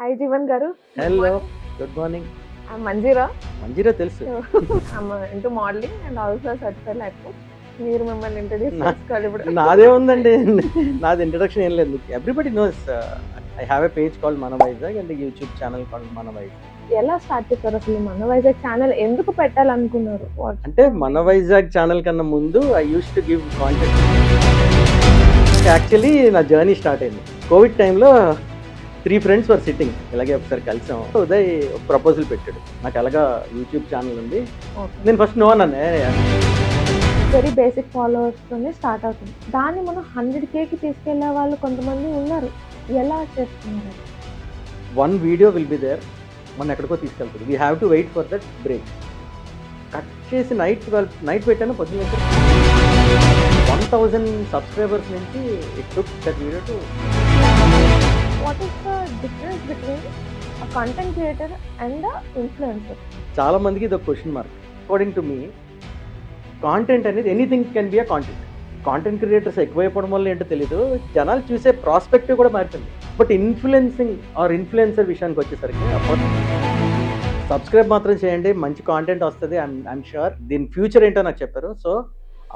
Hi Jeevan గారు. Hello, good morning. Manjeera. Manjeera తెలుసు. Into modelling and also certified life coach. మీరు మిమ్మల్ని ఇంట్రడ్యూస్ నా- చేసుకోవాలి ఇప్పుడు. నాదే ఉందండి. నాది ఇంట్రడక్షన్ ఏం లేదు. Everybody knows I have a page called Mana Vizag and YouTube channel called Mana Vizag. ఎలా స్టార్ట్ చేశారు అసలు మన వైజాగ్ ఛానల్ ఎందుకు పెట్టాలనుకున్నారు? అంటే మన వైజాగ్ ఛానల్ కన్నా ముందు I use to give content. Actually నా జర్నీ స్టార్ట్ అయింది కోవిడ్ టైంలో. 3 ఫ్రెండ్స్ వర్ సిట్టింగ్, ఇలాగే ఒకసారి కలిసాం. ఉదయ్ ఒక ప్రపోజల్ పెట్టాడు, నాకు ఎలాగా యూట్యూబ్ ఛానల్ ఉంది. నేను ఫస్ట్ నో అన్నాను. వెరీ బేసిక్ ఫాలోవర్స్ తోనే స్టార్ట్ అవుతుంది. దాన్ని మనం 100Kకి తీసుకెళ్లే వాళ్ళు కొంతమంది ఉన్నారు. ఎలా చేస్తున్నారు? 1 వీడియో విల్ బి దేర్, మన ఎక్కడికో తీసుకెళ్తుంది. We have to wait for that break. Cut చేసి నైట్ పెట్టాను. పొద్దున్న 1000 సబ్స్క్రైబర్స్ నుంచి it took that video to. What is the difference between a content creator and influencer? చాలా మందికి ఇది ఒక question mark. According to me, content అనేది anything can be a content. Content creators ఎక్కువైపోవడం వల్ల ఏంటో తెలీదు, జనాలు చూసే ప్రాస్పెక్టివ్ కూడా మారిపోయింది. బట్ ఇన్ఫ్లుయెన్సింగ్ ఆర్ ఇన్ఫ్లుయెన్సర్ విషయానికి వచ్చేసరికి సబ్స్క్రైబ్ మాత్రం చేయండి, మంచి కాంటెంట్ వస్తుంది. ఐఎమ్ షూర్ దీని ఫ్యూచర్ ఏంటో నాకు చెప్పారు. సో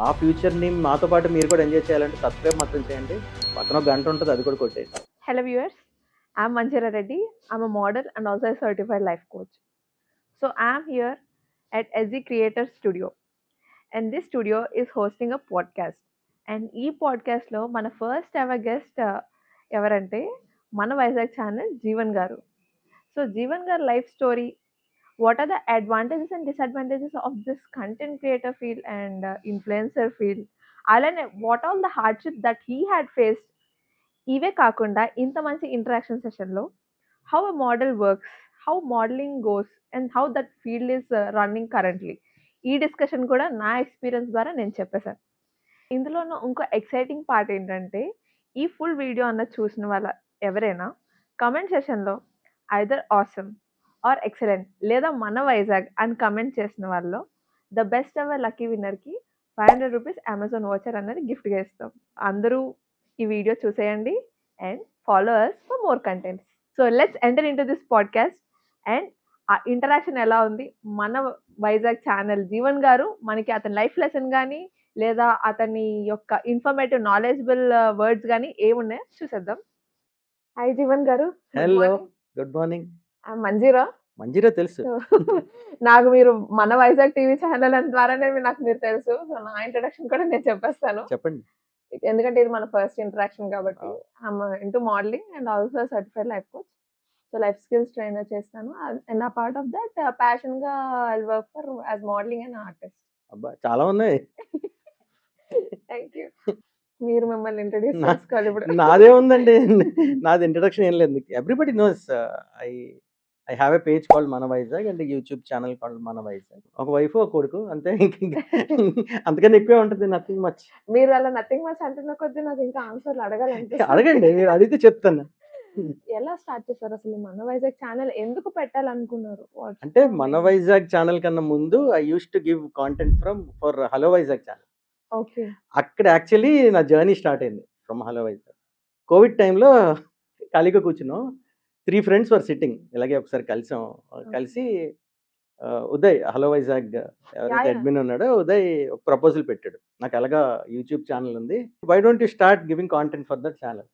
ఆ ఫ్యూచర్ని మాతో పాటు మీరు కూడా ఎంజాయ్ చేయాలంటే సబ్స్క్రైబ్ మాత్రం చేయండి. పక్కన ఒక గంట ఉంటుంది, అది కూడా కొట్టేయండి. Hello viewers, I'm Manjira Reddy. I'm a model and also a certified life coach. So I'm here at SG Creator Studio, and this studio is hosting a podcast. And ఈ podcast లో మన ఫస్ట్ ఎవర్ గెస్ట్ ఎవరంటే మన Vizag channel Jeevan గారు. సో జీవన్ గారు life story, what are the advantages and disadvantages of this content creator field and influencer field, అలానే what all the hardship that he had faced. ఇవే కాకుండా ఇంత మంచి ఇంటరాక్షన్ సెషన్లో how a model works, how modelling goes and how that field is running currently, ఈ discussion కూడా నా experience ద్వారా నేను చెప్పేశాను. ఇందులోనూ ఇంకో ఎక్సైటింగ్ పార్ట్ ఏంటంటే, ఈ ఫుల్ వీడియో అన్నది చూసిన వాళ్ళ ఎవరైనా కమెంట్ సెషన్లో ఐదర్ ఆసమ్ ఆర్ ఎక్సలెంట్ లేదా మన వైజాగ్ అని కమెంట్ చేసిన వాళ్ళలో ద బెస్ట్ ఎవర్ లక్కీ విన్నర్కి 500 రూపీస్ అమెజాన్ వాచర్ అనేది గిఫ్ట్గా ఇస్తాం. అందరూ ఈ వీడియో చూసేయండి and follow us for more contents. So let's enter into this podcast and ఆ ఇంటరాక్షన్ ఎలా ఉంది. మన వైజాగ్ ఛానల్ జీవన్ గారు మనకి అతని లైఫ్ లెసన్ కానీ లేదా అతని యొక్క ఇన్ఫర్మేటివ్ నాలెడ్జబుల్ వర్డ్స్ కానీ ఏమున్నాయో చూసేద్దాం. హాయ్ జీవన్ గారు. Hello, good morning. Manjeera. Manjeera తెలుసు. నాకు మీరు మన వైజాగ్ టీవీ ఛానల్ ద్వారానే నాకు మీరు తెలుసు. సో నా ఇంట్రడక్షన్ కూడా నేను చెప్పేస్తాను, చెప్పండి. ఎందుకంటే ఇది మన ఫస్ట్ ఇంటరాక్షన్ కాబట్టి. I'm into modelling and also certified life coach. So life skills trainer చేస్తాను అండ్ ఆ పార్ట్ ఆఫ్ దట్ ప్యాషన్ గా I work for as modelling and artist. అబ్బా, చాలా ఉన్నాయి. Thank you. మీరు మిమ్మల్ని ఇంట్రడ్యూస్ నా- చేసుకోవాలి ఇప్పుడు. నాదే ఉందండి. నాది ఇంట్రడక్షన్ ఏం లేదు. Everybody knows I I have a page called Mana Vizag and YouTube channel called Mana Vizag. ఒక వైఫ్ ఒక కొడుకు అంతే. అంతకన్నా ఎక్కువే ఉంటుంది, నథింగ్ మచ్. మీరు అలా నథింగ్ మచ్ అంటున్న కొద్దీ నాకు ఇంకా ఆన్సర్లు అడగాలనిపిస్తుంది. అడగండి, మీరు అడిగితే చెప్తాను. ఎలా స్టార్ట్ చేశారు అసలు మన వైజాగ్ ఛానల్ ఎందుకు పెట్టాలనుకున్నారు? అంటే మన వైజాగ్ ఛానల్ కన్నా ముందు I use to give content for hello Vizag channel. Okay. అక్కడ యాక్చువల్లీ నా జర్నీ స్టార్ట్ అయింది ఫ్రమ్ హలో వైజాగ్. కోవిడ్ టైంలో ఖాళీగా కూర్చున్నాం. 3 ఫ్రెండ్స్ వర్ సిట్టింగ్, ఇలాగే ఒకసారి కలిసాం. కలిసి ఉదయ్ హలో వైజాగ్ ఎవరైతే Yeah. అడ్మిన్ ఉన్నాడో ఉదయ్ ఒక ప్రపోజల్ పెట్టాడు, నాకు ఎలాగా యూట్యూబ్ ఛానల్ ఉంది, why don't you start giving content for that channel.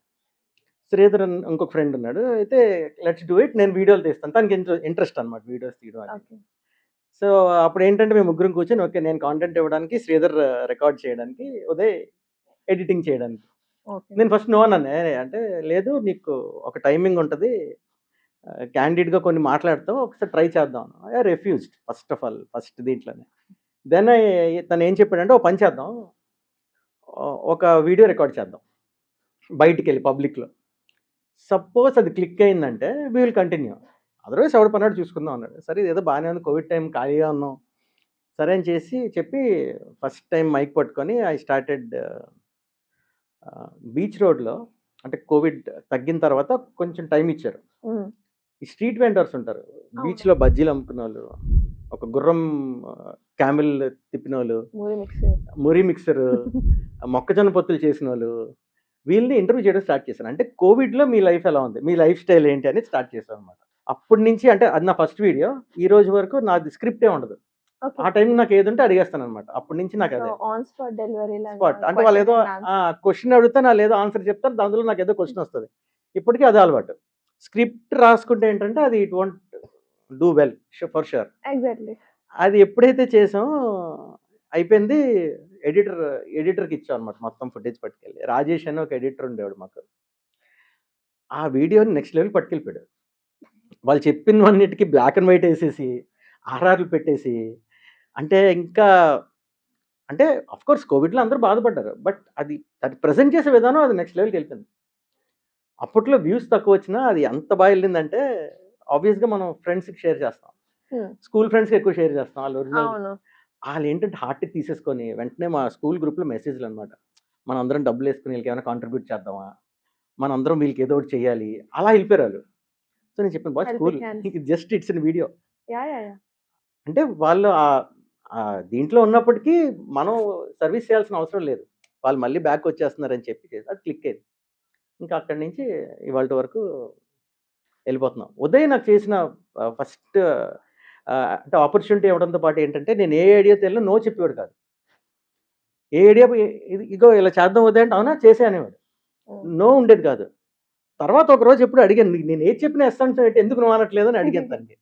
Sridhar ఇంకొక ఫ్రెండ్ ఉన్నాడు, అయితే లెట్స్ డూ ఇట్, నేను వీడియోలు తీస్తాను. తనకి ఇంట్రెస్ట్ అనమాట వీడియోస్ తీయడం అని. ఓకే. సో అప్పుడు ఏంటంటే మేము ముగ్గురం కూర్చొని, ఓకే నేను కాంటెంట్ ఇవ్వడానికి, శ్రీధర్ రికార్డ్ చేయడానికి, ఉదయ్ ఎడిటింగ్ చేయడానికి. ఓకే. నేను ఫస్ట్ నో అన్నాను. అంటే లేదు, నీకు ఒక టైమింగ్ ఉంటుంది, క్యాండిడ్గా కొన్ని మాట్లాడతావు, ఒకసారి ట్రై చేద్దాం. I refused first of all, first దీంట్లోనే. దెన్ తను ఏం చెప్పాడంటే, ఓ పని చేద్దాం, ఒక వీడియో రికార్డ్ చేద్దాం బయటికి వెళ్ళి పబ్లిక్లో. సపోజ్ అది క్లిక్ అయిందంటే వీ విల్ కంటిన్యూ, అదర్వైజ్ ఎవడ పన్నాడు చూసుకుందాం అన్నాడు. సరే ఇదేదో బాగానే ఉంది, కోవిడ్ టైం ఖాళీగా ఉన్నాం, సరే అని చెప్పి ఫస్ట్ టైం మైక్ పట్టుకొని ఐ స్టార్టెడ్ బీచ్ రోడ్లో. అంటే కోవిడ్ తగ్గిన తర్వాత కొంచెం టైం ఇచ్చారు. ఈ స్ట్రీట్ వెండర్స్ ఉంటారు బీచ్లో, బజ్జీలు అమ్ముకునే వాళ్ళు, ఒక గుర్రం క్యామిల్ తిప్పిన వాళ్ళు, మూవీ మిక్సర్. మురి మిక్సర్, మొక్కజొన్న పొత్తులు చేసిన వాళ్ళు, వీళ్ళని ఇంటర్వ్యూ చేయడం స్టార్ట్ చేశాను. అంటే కోవిడ్‌లో మీ లైఫ్ ఎలా ఉంది? మీ లైఫ్ స్టైల్ ఏంటి అని స్టార్ట్ చేశాననమాట. అప్పటి నుంచి అంటే అది నా ఫస్ట్ వీడియో. ఈ రోజు వరకు నాది స్క్రిప్టే ఉండదు. ఓకే. ఆ టైంకి నాకేదుంటే అడిగేస్తాననమాట. అప్పటి నుంచి సో, నాకదే. ఆన్ స్పాట్ డెలివరీ లాగా స్పాట్. అంటే క్వెషన్ వాళ్ళేదో అండ్ ఆన్సర్. క్వెషన్ అడుగుతాను. ఆళ్ళేదో ఆన్సర్ చెప్తారు. అందులో నాకేదో క్వెషన్ వస్తది. ఇప్పటికి అదే అలవాటు. స్క్రిప్ట్ రాసుకుంటే ఏంటంటే అది it won't do well for sure. Exactly. అది ఎప్పుడైతే చేసామో అయిపోయింది. ఎడిటర్‌కి ఇచ్చామనమాట మొత్తం ఫుటేజ్ పట్టుకెళ్ళి. రాజేష్ అని ఒక ఎడిటర్ ఉండేవాడు మాకు. ఆ వీడియోని నెక్స్ట్ లెవెల్‌కి పట్టుకెళ్ళిపోయాడు. వాళ్ళు చెప్పినవన్నిటికి బ్లాక్ అండ్ వైట్ ఏసేసి, ఆర్ఆర్‌లు పెట్టేసి, అంటే ఇంకా అంటే ఆఫ్‌కోర్స్ కోవిడ్‌లో అందరూ బాధపడ్డారు. బట్ అది ప్రెజెంట్ చేసే విధానం అది నెక్స్ట్ లెవెల్‌కెళ్ళిపోయింది. అప్పట్లో వ్యూస్ తక్కువొచ్చినా అది ఎంత బా ఎళ్ళిందంటే ఆబ్వియస్‌గా మనం ఫ్రెండ్స్‌కి షేర్ చేస్తాం. హ్మ్. స్కూల్ ఫ్రెండ్స్‌కి ఎక్కువ షేర్ చేస్తాం. ఆళ్ళు ఒరిజినల్ అవును. ఆళ్ళేంటంటే హార్ట్‌కి తీసేసుకొని వెంటనే మా స్కూల్ గ్రూప్‌లో మెసేజ్‌లనమాట. మనందరం డబ్బులేసుకొని ఈళ్ళకేమైనా కాంట్రిబ్యూట్ చేద్దామా? మనందరం వీళ్ళకి ఏదో ఒకటి చేయాలి. అలా ఎళ్ళిపోయారాళ్ళు. సో నేను చెప్పాను boys cool. Helping hands. Just it's in video. Yeah! అంటే వాళ్ళు దీంట్లో ఉన్నప్పటికీ మనం సర్వీస్ చేయాల్సిన అవసరం లేదు. వాళ్ళు మళ్ళీ బ్యాక్‌కొచ్చేస్తున్నారని చెప్పి అది క్లిక్ అయింది. ఇంకా అక్కడి నుంచి ఇవాల్టి వరకు ఎళ్ళిపోతున్నాం. ఉదయ్ నాకు చేసిన ఫస్ట్ అంటే ఆపర్చునిటీ ఇవ్వడంతో పాటు ఏంటంటే నేను ఏ ఐడియాతో ఎళ్ళినా నో చెప్పేవాడు కాదు. ఏ ఐడియా ఇగో ఇలా చేద్దాం ఉదయ్ అంటే అవునా చేసేయి అనేవాడు. హ్మ్. నో ఉండేది కాదు. తర్వాత ఒక రోజు ఎప్పుడో అడిగాను. నేను ఏది చెప్పినా యెస్ అంటావేంటి? ఎందుకు నువ్వు అనట్లేదు అని అడిగాను తనకి.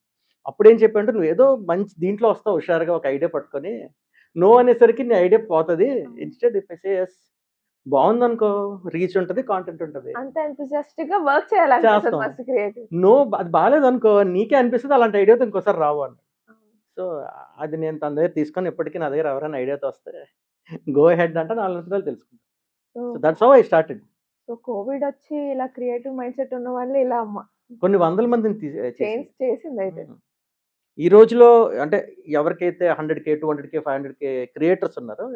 అప్పుడేం చెప్పాడంటే నువ్వేదో మంచి దీంట్లో వస్తావు హుషారుగా ఒక ఐడియా పట్టుకొని. నో అనేసరికి నీ ఐడియా పోతది. Instead if I say yes బావుందనుకో రీచ్ ఉంటది, కాంటెంట్ ఉంటది. అంత ఎంతూసియాస్టిక్‌గా వర్క్ చేయాలనిపిస్తది చేస్తాం. First creative. నో అది బాలేదనుకో నీకే అనిపిస్తది అలాంటి ఐడియాతో ఇంకోసారి రావు అన్నాడు. సో, అది నేను తన దగ్గర తీసుకొని ఇప్పటికి నా దగ్గర ఎవరైనా ఐడియాతో వస్తే గో అహెడ్ అంటే నాలుగింతలు తెలుసుకుంటా. So, so that's how I started. So కోవిడొచ్చి ఇలా క్రియేటివ్ మైండ్‌సెట్ ఉన్న వాళ్ళు ఇలా కొన్ని వందల మందిని చేంజ్ చేసింది. చేసిందయితే. హ్మ్. ఈ రోజులో అంటే ఎవరికైతే 100,000, 200,000, 500,000 క్రియేటర్స్ ఉన్నారో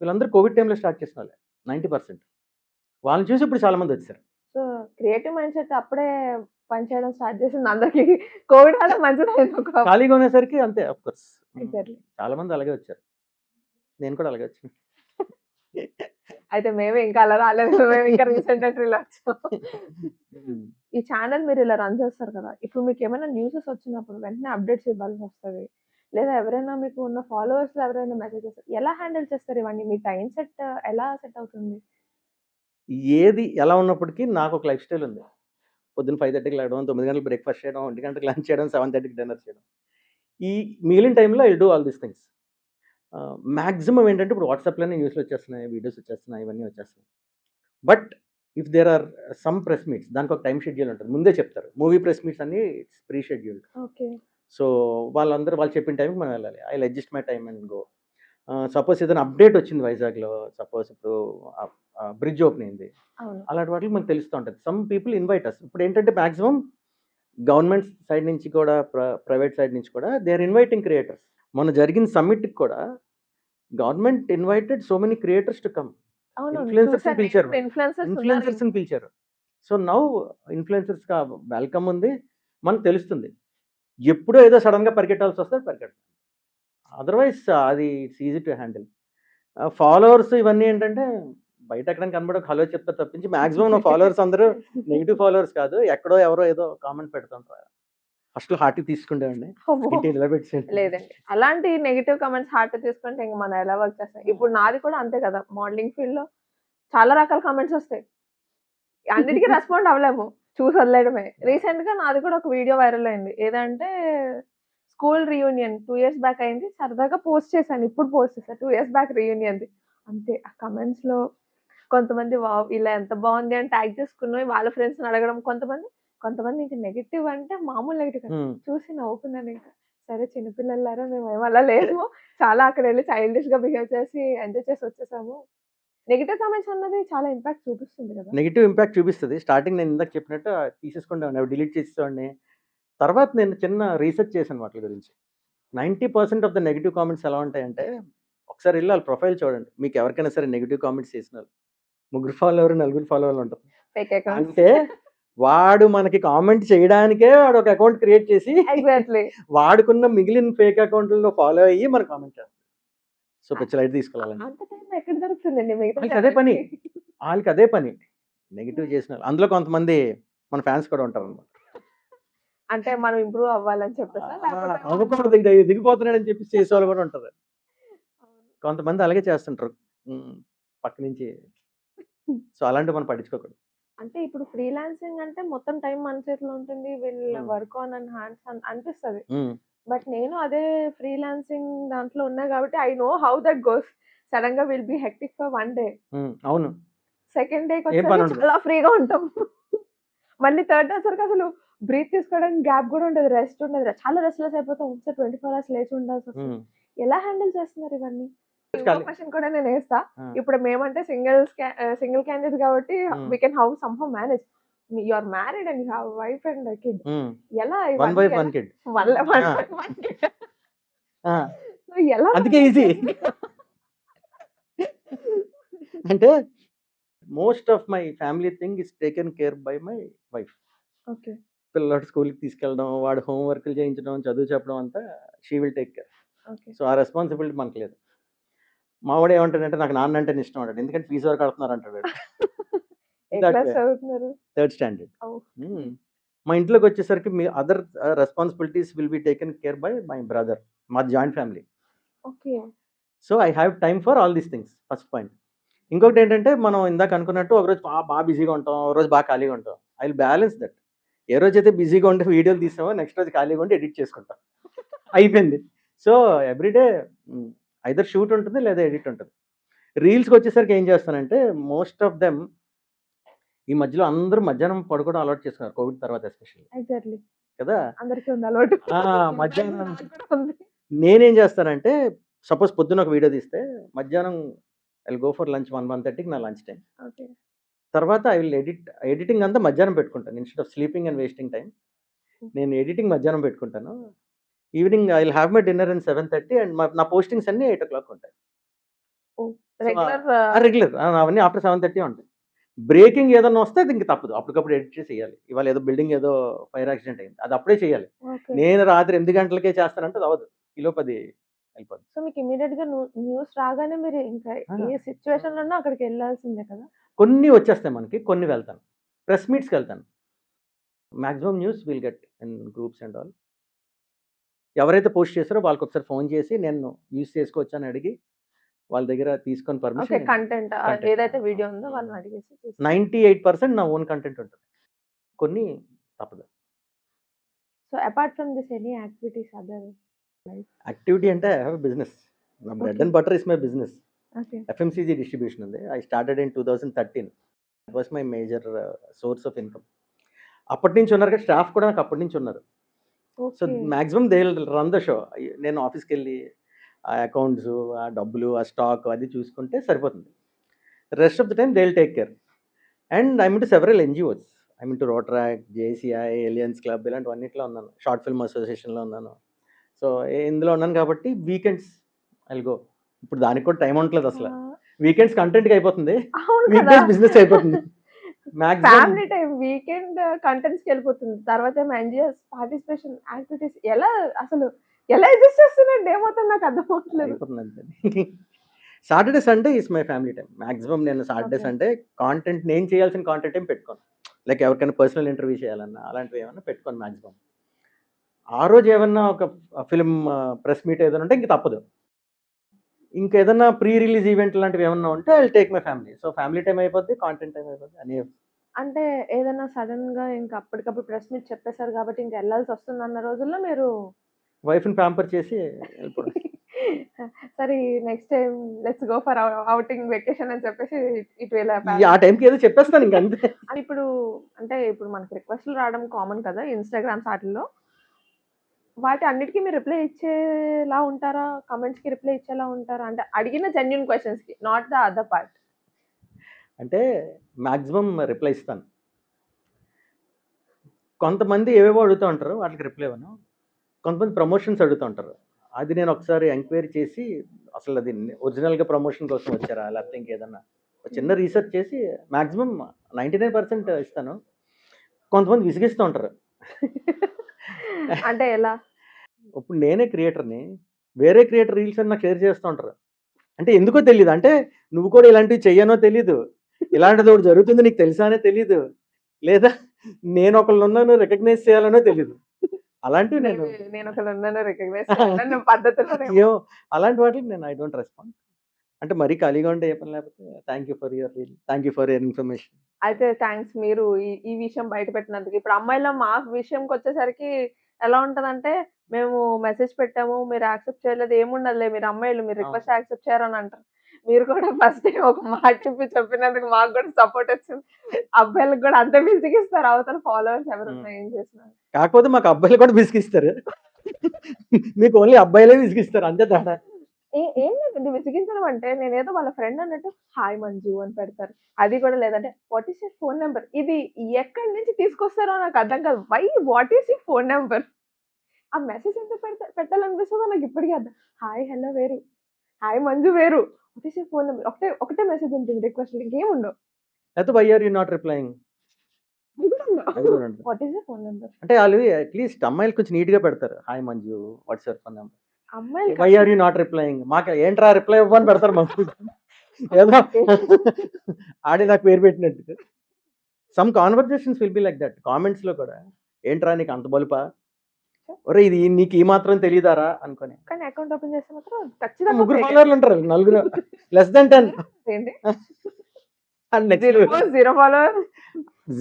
వీళ్ళందరూ కోవిడ్ టైమ్‌లో స్టార్ట్ చేసిన వాళ్ళే 90%. వాళ్ళని చూసి ఇప్పుడు చాలా మందొచ్చేసారు. సో, క్రియేటివ్ మైండ్‌సెట్ అప్పుడే పనిచేయడం స్టార్ట్ చేసింది అందరికి. కోవిడ్ వల్ల మంచిదయింది ఒక ఖాళీగా ఉండేసరికి అంతే ఆఫ్‌కోర్స్. ఎగ్జాక్ట్‌లీ. చాలా మంది అలాగే వచ్చారు. నేను కూడా అలాగే వచ్చాను. అయితే మేమే ఇంకా అలా రాలేదు. మేము ఇంకా రీసెంట్ ఎంట్రీలో వచ్చాం. హ్మ్. ఈ ఛానెల్ మీరు ఇలా రన్ చేస్తారు కదా! ఇప్పుడు మీకేమైనా న్యూసెస్ వచ్చినప్పుడు వెంటనే అప్డేట్స్ ఇవ్వాల్సొస్తది. లేదా ఎవరైనా మీకు ఉన్న ఫాలోవర్స్‌లో ఎవరైనా మెసేజ్ చేస్తారు. ఎలా హ్యాండిల్ చేస్తారు ఇవన్నీ? మీ టైమ్ సెట్ ఎలా సెట్ అవుతుంది? ఏది ఎలా ఉన్నప్పటికీ నాకొక లైఫ్ స్టైల్ ఉంది. పొద్దున్న 5:30కి లెగడం, 9 గంటలకు బ్రేక్‌ఫాస్ట్ చేయడం, 1 గంటకి లంచ్ చేయడం, 7:30కి డిన్నర్ చేయడం. ఈ మిగిలిన టైమ్‌లో I will do all these things. Maximum ఏంటంటే ఇప్పుడు వాట్సాప్‌లోనే న్యూస్‌లు వచ్చేస్తున్నాయి, వీడియోస్ వచ్చేస్తున్నాయి, ఇవన్నీ వచ్చేస్తున్నాయి. But if there are some press meets దానికొక టైమ్ షెడ్యూల్ ఉంటది. ముందే చెప్తారు. మూవీ ప్రెస్ మీట్స్ అన్నీ it's pre scheduled. Okay. So, వాళ్ళు చెప్పిన టైంకి మనం వెళ్ళాలి. I will adjust my time and go. Suppose ఏదైనా అప్డేట్ వచ్చింది వైజాగ్‌లో. సపోజ్ ఇప్పుడు బ్రిడ్జ్ ఓపెన్ అయింది. అవును. అలాంటి వాటికి మనకు తెలుస్తూ ఉంటది. Some people invite us. ఇప్పుడేంటంటే మాక్సిమం గవర్నమెంట్ సైడ్ నుంచి కూడా, ప్రైవేట్ సైడ్ నుంచి కూడా దే ఆర్ ఇన్వైటింగ్ క్రియేటర్స్. మొన్న జరిగిన సమ్మిట్‌కి కూడా government invited so many creators to come. అవునవును. ఇన్‌ఫ్లుయెన్సర్స్‌ని చూసాను నేను పిలిచారు. కూడా ఇన్‌ఫ్లుయెన్సర్స్ ఉన్నారు. ఇన్‌ఫ్లుయెన్సర్స్‌ని పిలిచారు. సో, నౌ ఇన్‌ఫ్లుయెన్సర్స్‌గా వెల్కమ్ ఉంది. మనకు తెలుస్తుంది. ఎప్పుడో ఏదో సడెన్‌గా పరిగెట్టాల్సొస్తే పరిగెడతాం. అదర్‌వైజ్ అది it's easy to handle. Followers ఇవన్నీ ఏంటంటే బయట ఎక్కడైనా కనపడి ఒక హలో చెప్తారు తప్పించి మాక్సిమం నా ఫాలోవర్స్ అందరూ నెగెటివ్ ఫాలోవర్స్ కాదు. ఎక్కడో ఎవరో ఏదో కామెంట్ పెడుతుంటారు. ఫస్ట్‌లో హార్ట్‌కి తీసుకుండేవాడిని. అమ్మో! ఏంటి ఇలా పెట్టేసారు. లేదండి. అలాంటి నెగెటివ్ కామెంట్స్ హార్ట్‌కి తీసుకుంటే ఇంక మనం ఎలా వర్క్ చేస్తాం. ఇప్పుడు నాది కూడా అంతే కదా! మోడలింగ్ ఫీల్డ్‌లో చాలా రకాల కామెంట్స్ ఒస్తాయి. అన్నిటికి రెస్పాండ్ అవ్వలేము. చూసి వదిలేయడమే. రీసెంట్‌గా నాది కూడా ఒక వీడియో వైరల్ అయింది. ఏదంటే స్కూల్ రీయూనియన్ 2 ఇయర్స్ బ్యాక్ అయింది. సరదాగా పోస్ట్ చేశాను. ఇప్పుడు పోస్ట్ చేశా. 2 ఇయర్స్ బ్యాక్ రీయూనియన్‌ది. అంతే ఆ కామెంట్స్‌లో కొంతమంది వావ్! ఇలా ఎంత బావుంది అని ట్యాగ్ చేసుకున్నవి వాళ్ళ ఫ్రెండ్స్‌ని అడగడం. కొంతమంది ఇంక నెగెటివ్ అంటే మామూలు నెగెటివ్ కాదు. హ్మ్. చూసి నవ్వుకున్నానింక. సరే చిన్న పిల్లల్లారా మేమేమి అలా లేము. చాలా అక్కడెళ్లి చైల్డిష్‌గా బిహేవ్ చేసి ఎంజాయ్ చేసి వచ్చేసాము. నెగెటివ్ కామెంట్స్ అన్నది చాలా ఇంపాక్ట్ చూపిస్తుంది గదా! నెగెటివ్ ఇంపాక్ట్ చూపిస్తది. స్టార్టింగ్ నేను ఇందాక చెప్పినట్టు తీసేసుకునేవాడిని. అవి డిలీట్ చేసేసేవాడిని. తర్వాత నేను చిన్న రీసెర్చ్ చేశాను వాటిలి గురించి. 90% ఆఫ్ ద నెగెటివ్ కామెంట్స్ ఎలా ఉంటాయంటే, ఒకసారి ఎళ్లి ఆళ్ళ ప్రొఫైల్ చూడండి. మీకెవరికైనా సరే నెగెటివ్ కామెంట్స్ చేసినోళ్ళు. ముగ్గురు ఫాలోవర్, నలుగురు ఫాలోవర్లు ఉంటారు. Fake accounts. అంటే వాడు మనకి కామెంట్ చేయడానికే వాడొక అకౌంట్ క్రియేట్ చేసి ఎగ్జాక్ట్‌లీ. వాడుకున్న మిగిలిన ఫేక్ అకౌంట్‌లలో ఫాలో అయ్యి మనకు కామెంట్ చేస్తారు. సో, పిచ్చ లైట్ తీసుకోవాలండి. అంత టైం ఎక్కడ దొరుకుతుందండి మిగతా ఆళ్ళకదే పని. ఛానెల్స్‌కి. ఆళ్ళకదే పని. నెగెటివ్ చేసిన అందులో కొంతమంది మన ఫ్యాన్స్ కూడా ఉంటారన్నమాట. అంటే మనం ఇంప్రూవ్ అవ్వాలని చెప్పేసా? లేకపోతే అవ్వకూడదు ఇంకా దిగిపోతున్నాడని చెప్పి చేసేవాళ్ళు కూడా ఉంటారు. అవును. కొంతమంది అలాగే చేస్తుంటారు. పక్క నుంచి. సో, అలాంటివి మనం పట్టించుకోకూడదు. అంటే ఇప్పుడు ఫ్రీలాన్సింగ్ అంటే మొత్తం టైం మన చేతిలో ఉంటుంది. విల్ హ్మ్. వర్క్ ఆన్ అండ్ హ్యాండ్స్ అనిపిస్తది. హ్మ్. బట్ నేను అదే ఫ్రీలాన్సింగ్ దాంట్లో ఉన్నా కాబట్టి I know how that goes. సడెన్‌గా will be hectic for 1 day. అవును. సెకండ్ ఏం డేకొచ్చేసరికి పనుండదు. చాలా ఫ్రీగా ఉంటాం. మళ్ళీ థర్డ్ డే వచ్చేసరికి అసలు బ్రీత్ తీసుకోవడానికి గ్యాప్ గూడా ఉండదు. రెస్ట్ ఉండదు. చాలా రెస్ట్‌లెస్ అయిపోతాం. ఒకసారి 24 అవర్స్ లేచి ఉండాల్సొస్తది. హ్మ్. ఎలా హ్యాండిల్ చేస్తున్నారు ఇవన్నీ? ఇంకో ఖాళీ. క్వెషన్ కూడా నేనేస్తా. ఆ! ఇప్పుడు మేమంటే సింగిల్ క్యాండిడేట్స్ కాబట్టి hmm. We can somehow manage. You are married and you have wife and kid. Hmm. ఎలా 1 ఇవన్నీ వైఫ్, ఎలా 1 కిడ్. వన్ వన్ ఆ! One kid. ఆ! సో ఎలా అందుకే మేనేజ్ ఈజీ. చేస్తున్నారు? అంటే most of my family thing is taken care by my wife. Okay. పిల్లోడు స్కూల్‌కి తీసుకెళ్ళడం, వాడు హోమ్ వర్క్‌లు చేయించడం, చదువు చెప్పడం అంతా she will take care. Okay. So, ఆ రెస్పాన్సిబిలిటీ మనకు లేదు. మావోడు ఏమంటాడంటే నాకు నాన్నంటేనే ఇష్టం అంటాడు. ఎందుకంటే ఫీస్ వరకు కడుతున్నారు అంటాడు వాడు. ఏ దట్ క్లాస్ వే. చదువుతున్నారు? Third standard. ఓహ్! హ్మ్. మా ఇంట్లోకొచ్చేసరికి మీ other responsibilities will be taken care by my brother. మాది joint family. Okay. So, I have time for all these things first point. ఇంకొకటేంటంటే మనం ఇందాక అనుకున్నట్టు ఒకరోజు బా బిజీగా ఉంటాం. ఒకరోజు బాగా ఖాళీగా ఉంటాం. I will balance that. ఏ రోజైతే బిజీగా ఉండి వీడియోలు తీసామో నెక్స్ట్ రోజు ఖాళీగా ఉండి ఎడిట్ చేసుకుంటాం. అయిపోయింది. సో, ఎవ్రీడే ఐదర్ షూట్ ఉంటుంది లేదా ఎడిట్ ఉంటుంది. రీల్స్‌కొచ్చేసరికి ఏం చేస్తానంటే మోస్ట్ ఆఫ్ దెమ్ ఈ మధ్యలో అందరూ మధ్యాహ్నం పడుకోవడం అలవాటు చేసుకున్నారు కోవిడ్ తర్వాత ఎస్పెషల్లీ. ఎగ్జాక్ట్‌లీ. కదా! అందరికీ ఉంది అలవాటు. ఆ! ఇన్‌ఫాక్ట్ మధ్యాహ్నం నాకు కూడా ఉంది. నేనేం చేస్తానంటే సపోజ్ పొద్దున్న ఒక వీడియో తీస్తే మధ్యాహ్నం I will go for lunch 1:30కి నా లంచ్ టైమ్. ఓకే. తర్వాత ఐ విల్ ఎడిటింగ్ అంతా మధ్యాహ్నం పెట్టుకుంటాను. Instead of sleeping and wasting time. నేను ఎడిటింగ్ మధ్యాహ్నం పెట్టుకుంటాను. Evening I will have my dinner in 7:30 and నా పోస్టింగ్స్ అన్నీ 8:00 ఉంటాయి. ఓహ్! సో, రెగ్యులర్ రెగ్యులర్ అవన్నీ ఆఫ్టర్ 7:30 ఉంటాయి. బ్రేకింగ్ ఏదన్నా వస్తే అది ఇంక తప్పదు. అప్పటికప్పుడు ఎడిట్ చేసి ఎయ్యాలి. ఇవాళ ఏదో బిల్డింగ్ ఏదో ఫైర్ యాక్సిడెంట్ అయింది. అది అప్పుడే చేయాలి. ఓకే. నేను రాత్రి 8 గంటలకే చేస్తానంటే అది అవ్వదు. ఈలోపు అది అయిపోద్ది. సో, మీకు ఇమ్మీడియేట్‌గా న్యూస్ రాగానే మీరు ఇంకా ఆ! ఏ సిట్యుయేషన్‌లో ఉన్నా అక్కడికెళ్ళాల్సిందే కదా! కొన్ని వచ్చేస్తాయి మనకి. కొన్ని వెళ్తాను. ప్రెస్ మీట్స్‌కెళ్తాను. Maximum news will get in groups and all. ఎవరైతే పోస్ట్ చేసారో వాళ్ళకొకసారి ఫోను చేసి నేను యూజ్ చేసుకోవచ్చా అని అడిగి వాళ్ళ దగ్గర తీసుకొని ఓకే. పర్మిషన్ కంటెంట్ ఏదైతే వీడియో ఉందో హ్మ్. వాళ్ళని అడిగేసి చేస్తారు. 98% నా ఓన్ కంటెంట్ ఉంటుంది. కొన్ని తప్పదు. So, apart from this any activities other life? Activity అంటే ఐ హావ్ ఎ బిజినెస్. నా bread okay. And butter is my business. Okay. FMCG distribution ఉంది. I started in 2013. That was my major source of income. అప్పటి నుంచి ఉన్నారు కదా! Staff కూడా నాకు అప్పటి నుంచి ఉన్నారు. So, okay. Maximum they will run the show. నేను ఆఫీస్‌కెళ్ళి ఆ అకౌంట్స్, ఆ డబ్బులు, ఆ స్టాక్ అది చూసుకుంటే సరిపోతుంది. Rest of the time they will take care. And I am into several NGOs. I am into Rotaract, JCI, alliance club ఇలాంటివన్నిట్లో ఉన్నాను. షార్ట్ ఫిల్మ్ అసోసియేషన్‌లో ఉన్నాను. సో, ఇందులో ఉన్నాను కాబట్టి వీకెండ్స్ ఐ విల్ గో. ఇప్పుడు దానికి కూడా టైం ఉండట్లేదు అసల. ఆహ్, వీకెండ్స్ కంటెంట్‌కి అయిపోతుంది. అవును వీక్ కదా! డేస్ బిజినెస్ అయిపోతుంది. మాక్సిమం ఫ్యామిలీ టైమ్ వీకెండ్ కంటెంట్స్‌కెళ్ళిపోతుంది. తర్వాతేమో ఎన్‌జీఓస్ పార్టిసిపేషన్ యాక్టివిటీస్ అసలు ఎలా అడ్జస్ట్ చేస్తున్నారు డే మొత్తం నాకు అర్థం అవ్వట్లేదు. అయిపోతుంది అంతే. Saturday, Sunday is my family time. Maximum నేను సాటర్‌డే, ఓకే. సండే కాంటెంట్ నేను చేయాల్సిన కాంటెంట్ ఏం పెట్టుకోను. లైక్ ఎవరికైనా పర్సనల్ ఇంటర్వ్యూ చేయాలన్నా అలాంటివి ఏమన్నా పెట్టుకోను మాక్సిమం. ఆ రోజు ఏమన్నా ఒక ఫిల్మ్ ప్రెస్ మీట్ ఏదైనా ఉంటే ఇంక తప్పదు. ఇంకేదన్నా ప్రీ రిలీజ్ ఈవెంట్ లాంటివి ఏమన్నా ఉంటే I will take my family. So, family time అయిపోద్ది, కాంటెంట్ టైమ్ అయిపోద్ది. అన్నీ అంటే ఏదైనా సడెన్‌గా ఇంక అప్పటికప్పుడు ప్రెస్ మీట్ చెప్పేసారు కాబట్టి ఇంక ఎళ్ళాల్సొస్తుందన్న రోజుల్లో మీరు వైఫ్‌ని ప్యాంపర్ చేసి వెళ్ళిపోవడం. సరే next time let's go for outing vacation అని చెప్పేసి ఇట్ విల్ ఆ టైంకి ఏదో చెప్పేస్తాను ఇంక అంతే. అండ్ ఇప్పుడు మనకి రిక్వెస్ట్‌లు రావడం కామన్ కదా! ఇన్‌స్టాగ్రామ్స్ ఆటిల్లో. వాటి అన్నిటికి మీరు రిప్లై ఇచ్చేలా ఉంటారా? కామెంట్స్‌కి రిప్లై ఇచ్చేలా ఉంటారా? అంటే అడిగిన జెన్యూన్ క్వెషన్స్‌కి నాట్ ద అదర్ పార్ట్. అంటే మాక్సిమం రిప్లై ఇస్తాను. కొంతమంది ఏవేవో అడుగుతా ఉంటారు. వాటికి రిప్లై ఇవ్వను. కొంతమంది ప్రమోషన్స్ అడుగుతా ఉంటారు. అది నేను ఒకసారి ఎంక్వైరీ చేసి అసలది ఒరిజినల్‌గా ప్రమోషన్ కోసం వచ్చారా? లేకపోతే ఇంకేదన్నా ఒక చిన్న రీసెర్చ్ చేసి మాక్సిమం 99% ఇస్తాను. కొంతమంది విసిగిస్తూ ఉంటారు. అంటే ఎలా? ఇప్పుడు నేనే క్రియేటర్‌ని. వేరే క్రియేటర్ రీల్స్ అని నాకు షేర్ చేస్తూ ఉంటారు. అంటే ఎందుకో తెలీదు. అంటే నువ్వు కూడా ఇలాంటివి చెయ్యనో తెలీదు. ఇలాంటిది ఒకటి జరుగుతుంది నీకు తెలుసా అనే తెలీదు, లేదా నేను ఒకళ్ళు ఉన్నాను రికగ్నైజ్ చేయాలనో తెలీదు. అలాంటివి నేను నేను ఒకళ్ళు ఉన్నాను రికగ్నైజ్ చేయాలన్న పద్ధతిలో అయ్యో అలాంటి వాటికి నేను ఐ డోంట్ రెస్పాండ్. అంటే మరీ ఖాళీగా ఉంటే ఏ పని లేకపోతే thank you for your information. అయితే థాంక్స్ మీరు ఈ విషయం బయట పెట్టినందుకు. ఇప్పుడు అమ్మాయిల మా విషయంకొచ్చేసరికి ఎలా ఉంటదంటే, మేము మెసేజ్ పెట్టాము, మీరు యాక్సెప్ట్ చేయలేదు, ఏముండదులే మీరు అమ్మాయిలు మీరు రిక్వెస్ట్ యాక్సెప్ట్ చేయరు అని అంటారు. మీరు కూడా ఫస్ట్ టైమ్ ఒక మాట చెప్పినందుకు మాకు కూడా సపోర్ట్ వచ్చింది. అబ్బాయిలకి కూడా అంతే విసిగిస్తారు అవతల ఫాలోవర్స్ ఎవరున్నా ఏం చేసినా. కాకపోతే మాకు అబ్బాయిలు కూడా విసిగిస్తారు. మీకు ఓన్లీ అబ్బాయిలే విసిగిస్తారు అంతే తేడా. ఏం లేదండి విసిగించడం అంటే నేనేదో వాళ్ళ ఫ్రెండ్ అన్నట్టు హాయ్ మంజు అని పెడతారు. అది కూడా లేదంటే what is your phone number ఇది ఎక్కడి నుంచి తీసుకొస్తారో నాకు అర్థం కాదు. What is your phone number? ఆ మెసేజ్ ఎందుకు పెట్టాలనిపిస్తదో నాకు ఇప్పటికి అర్థం. హాయ్ హలో వేరు. హాయ్ మంజు వేరు. What is your phone number? ఒకటే మెసేజ్ ఉంటుంది రిక్వెస్ట్ ఇంకేం ఉండవు. లేకపోతే why are you not replying? అది కూడా ఉండవు. అది కూడా ఉండదు. What is your phone number? అంటే వాళ్ళు అట్లీస్ట్ అమ్మాయిలు కొంచెం నీట్‌గా పెడతారు. Hi Manju what's your phone number? అమ్మాయిలు why are you not replying? మాకు ఏంట్రా రిప్లై ఇవ్వని పెడతారు మాకు. ఏదో ఆడే నాకు పేరు పెట్టినట్టు. Some conversations will be like that. కామెంట్స్‌లో కూడా ఏంట్రా నీకు అంత బలుపా? ఒరేయ్ ఇది నీకు ఈ మాత్రం తెలీదారా అనుకోని. కానీ అకౌంట్ ఓపెన్ చేస్తే మాత్రం ఖచ్చితంగా ముగ్గురు ఫాలోవర్లు ఉంటారు. నలుగురు లెస్ దెన్ 10. ఏంటి? And next 0 follower.